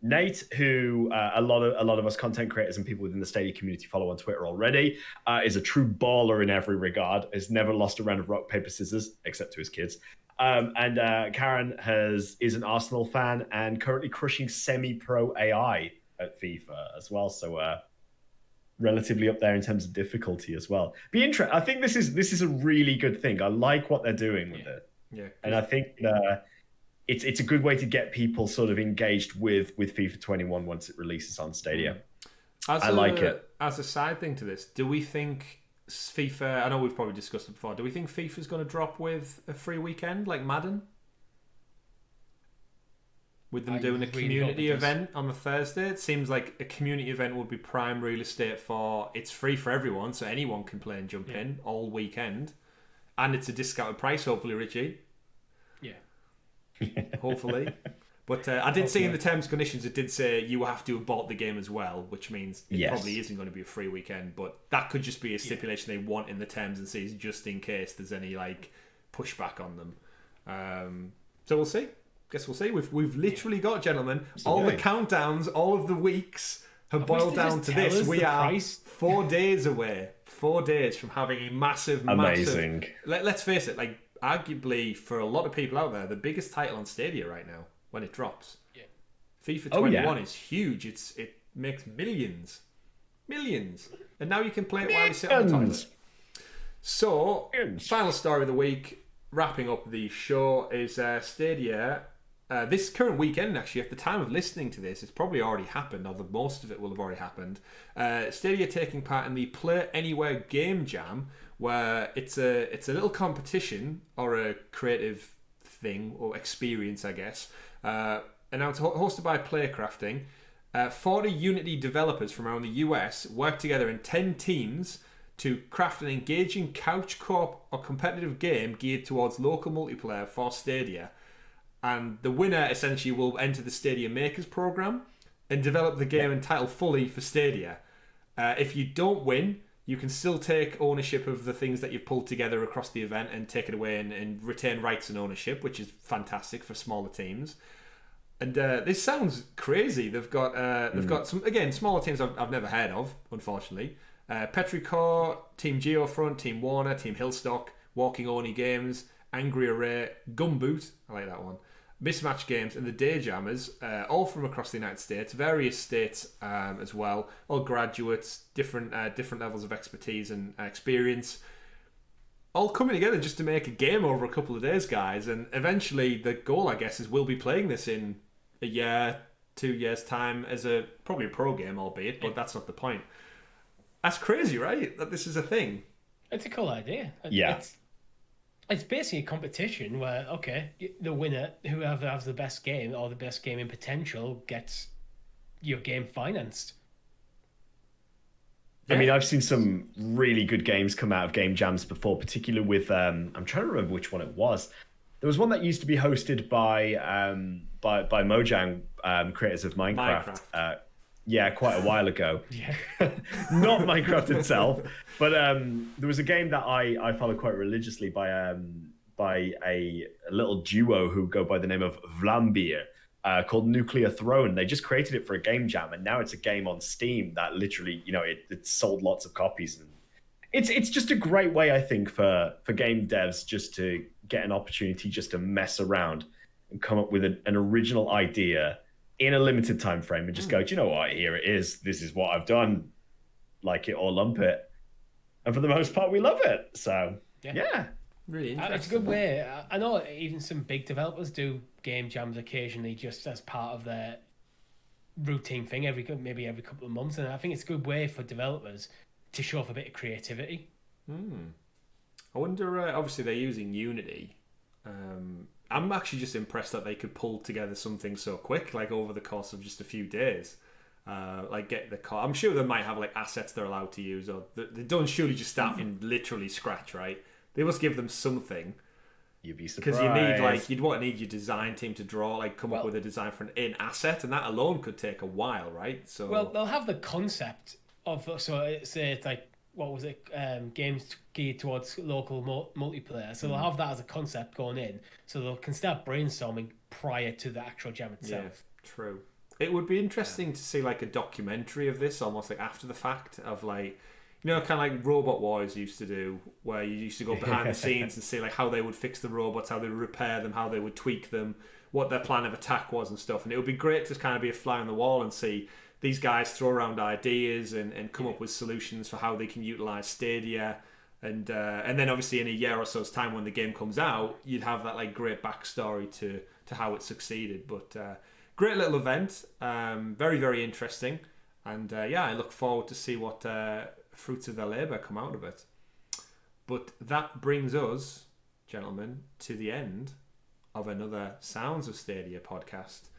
Nate, who a lot of us content creators and people within the Stadia community follow on Twitter already, is a true baller in every regard. Has never lost a round of rock paper scissors except to his kids. And Karen is an Arsenal fan and currently crushing semi-pro AI at FIFA as well. So relatively up there in terms of difficulty as well. Be interesting. I think this is a really good thing. I like what they're doing with it. Yeah, and I think it's a good way to get people sort of engaged with FIFA 21 once it releases on Stadia. I like it. As a side thing to this, do we think FIFA, I know we've probably discussed it before, do we think FIFA's going to drop with a free weekend like Madden? With them doing a community event on the Thursday? It seems like a community event would be prime real estate for, it's free for everyone, so anyone can play and jump in all weekend. And it's a discounted price, hopefully, Richie. Yeah. Hopefully. But I did see in the terms and conditions, it did say you have to have bought the game as well, which means it probably isn't going to be a free weekend. But that could just be a stipulation they want in the terms and seasons, just in case there's any like pushback on them. So we'll see. Guess we'll see. We've literally got, gentlemen, all the countdowns, all of the weeks have boiled down to this. We are 4 days away. 4 days from having a massive. Let's face it, like arguably for a lot of people out there, the biggest title on Stadia right now when it drops. Yeah. FIFA 21 is huge. It makes millions, and now you can play it while you sit on the toilet. So, final story of the week, wrapping up the show, is Stadia. This current weekend, actually, at the time of listening to this, it's probably already happened, or most of it will have already happened. Stadia taking part in the Play Anywhere Game Jam, where it's a little competition or a creative thing or experience, I guess. Announced hosted by Playcrafting. 40 Unity developers from around the US work together in 10 teams to craft an engaging couch co-op or competitive game geared towards local multiplayer for Stadia. And the winner essentially will enter the Stadia Makers program and develop the game entitled fully for Stadia. If you don't win, you can still take ownership of the things that you've pulled together across the event and take it away and retain rights and ownership, which is fantastic for smaller teams. And this sounds crazy. They've got some, again, smaller teams I've never heard of, unfortunately. Petrichor, Team Geofront, Team Warner, Team Hillstock, Walking Oni Games, Angry Array, Gumboot, I like that one, Mismatch Games, and the Dayjammers, all from across the United States, various states as well, all graduates, different levels of expertise and experience, all coming together just to make a game over a couple of days, guys. And eventually the goal, I guess, is we'll be playing this in a year, 2 years' time as probably a pro game, albeit, but that's not the point. That's crazy, right? That this is a thing. It's a cool idea. Yeah. It's basically a competition where, okay, the winner, whoever has the best game or the best game in potential, gets your game financed. I mean, I've seen some really good games come out of game jams before, particularly with I'm trying to remember which one it was. There was one that used to be hosted by Mojang, creators of Minecraft. Yeah, quite a while ago. Yeah. Not Minecraft itself, but there was a game that I follow quite religiously by a little duo who go by the name of Vlambeer, called Nuclear Throne. They just created it for a game jam, and now it's a game on Steam that literally, it sold lots of copies. And it's just a great way, I think, for game devs just to get an opportunity just to mess around and come up with an original idea in a limited time frame and just go, do you know what? Here it is. This is what I've done. Like it or lump it. And for the most part, we love it. So, yeah. Really interesting. It's a good way. I know even some big developers do game jams occasionally just as part of their routine thing, maybe every couple of months. And I think it's a good way for developers to show off a bit of creativity. I wonder, obviously they're using Unity. I'm actually just impressed that they could pull together something so quick, like over the course of just a few days. Like get the car. I'm sure they might have like assets they're allowed to use, or they don't surely just start from literally scratch, right? They must give them something. You'd be surprised. Because you'd need your design team to come up with a design for an asset, and that alone could take a while, right? So they'll have the concept of, so say it's like, what was it, games geared towards local multiplayer. So they'll have that as a concept going in, so they can start brainstorming prior to the actual jam itself. Yeah, true. It would be interesting to see like a documentary of this, almost like after the fact, of like, kind of like Robot Wars used to do, where you used to go behind the scenes and see like how they would fix the robots, how they would repair them, how they would tweak them, what their plan of attack was and stuff. And it would be great to kind of be a fly on the wall and see these guys throw around ideas and come up with solutions for how they can utilize Stadia. And then obviously in a year or so's time when the game comes out, you'd have that like great backstory to how it succeeded. But great little event, very, very interesting. And I look forward to see what fruits of their labour come out of it. But that brings us, gentlemen, to the end of another Sounds of Stadia podcast.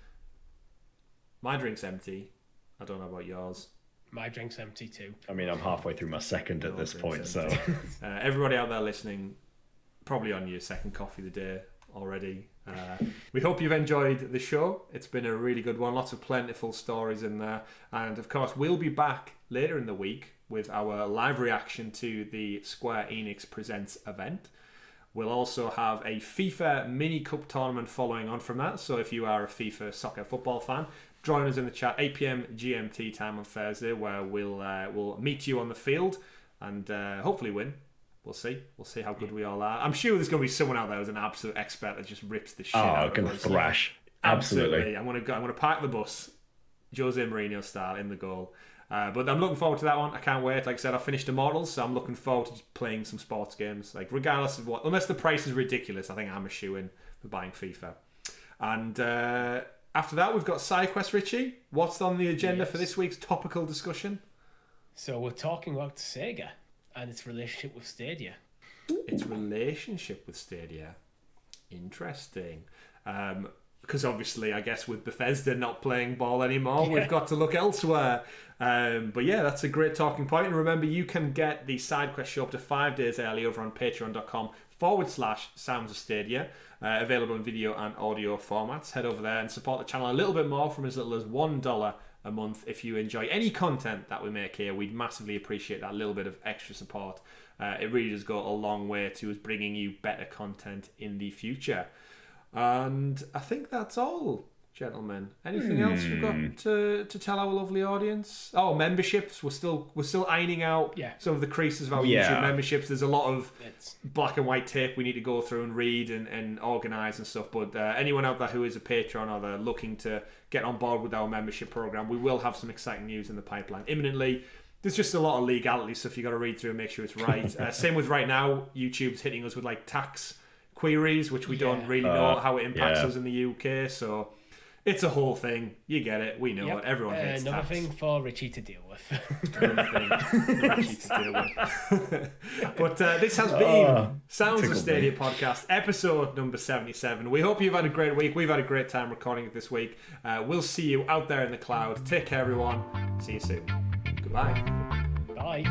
My drink's empty. I don't know about yours. My drink's empty too. I mean, I'm halfway through my second at this point, so... everybody out there listening, probably on your second coffee of the day already. We hope you've enjoyed the show. It's been a really good one. Lots of plentiful stories in there. And, of course, we'll be back later in the week with our live reaction to the Square Enix Presents event. We'll also have a FIFA mini cup tournament following on from that. So if you are a FIFA soccer football fan, join us in the chat, 8 p.m. GMT time on Thursday, where we'll meet you on the field and hopefully win. We'll see. We'll see how good we all are. I'm sure there's going to be someone out there who's an absolute expert that just rips the shit out of us. Thrash. Absolutely. I'm going to park the bus, Jose Mourinho style, in the goal. But I'm looking forward to that one. I can't wait. Like I said, I finished Immortals, so I'm looking forward to just playing some sports games. Like regardless of what, unless the price is ridiculous, I think I'm a shoo-in for buying FIFA. And after that, we've got SideQuest, Richie. What's on the agenda for this week's topical discussion? So we're talking about Sega and its relationship with Stadia. Its relationship with Stadia. Interesting. Because obviously, I guess with Bethesda not playing ball anymore, we've got to look elsewhere. But yeah, that's a great talking point. And remember, you can get the SideQuest show up to 5 days early over on patreon.com/Sounds of Stadia. Available in video and audio formats. Head over there and support the channel a little bit more from as little as $1 a month. If you enjoy any content that we make here, we'd massively appreciate that little bit of extra support. It really does go a long way to us bringing you better content in the future. And I think that's all, gentlemen. Anything else we've got to tell our lovely audience? Oh, memberships. We're still ironing out some of the creases of our YouTube memberships. There's a lot of black and white tape we need to go through and read and organise and stuff. But anyone out there who is a patron or they're looking to get on board with our membership program, we will have some exciting news in the pipeline imminently. There's just a lot of legality stuff you got to read through and make sure it's right. Same with right now, YouTube's hitting us with like tax queries, which we don't really know how it impacts us in the UK. So It's a whole thing. You get it. We know it. Everyone hates another tax. thing for Richie to deal with. Another thing for Richie to deal with. But this has been Sounds of Stadia podcast, episode number 77. We hope you've had a great week. We've had a great time recording it this week. We'll see you out there in the cloud. Take care, everyone. See you soon. Goodbye. Bye.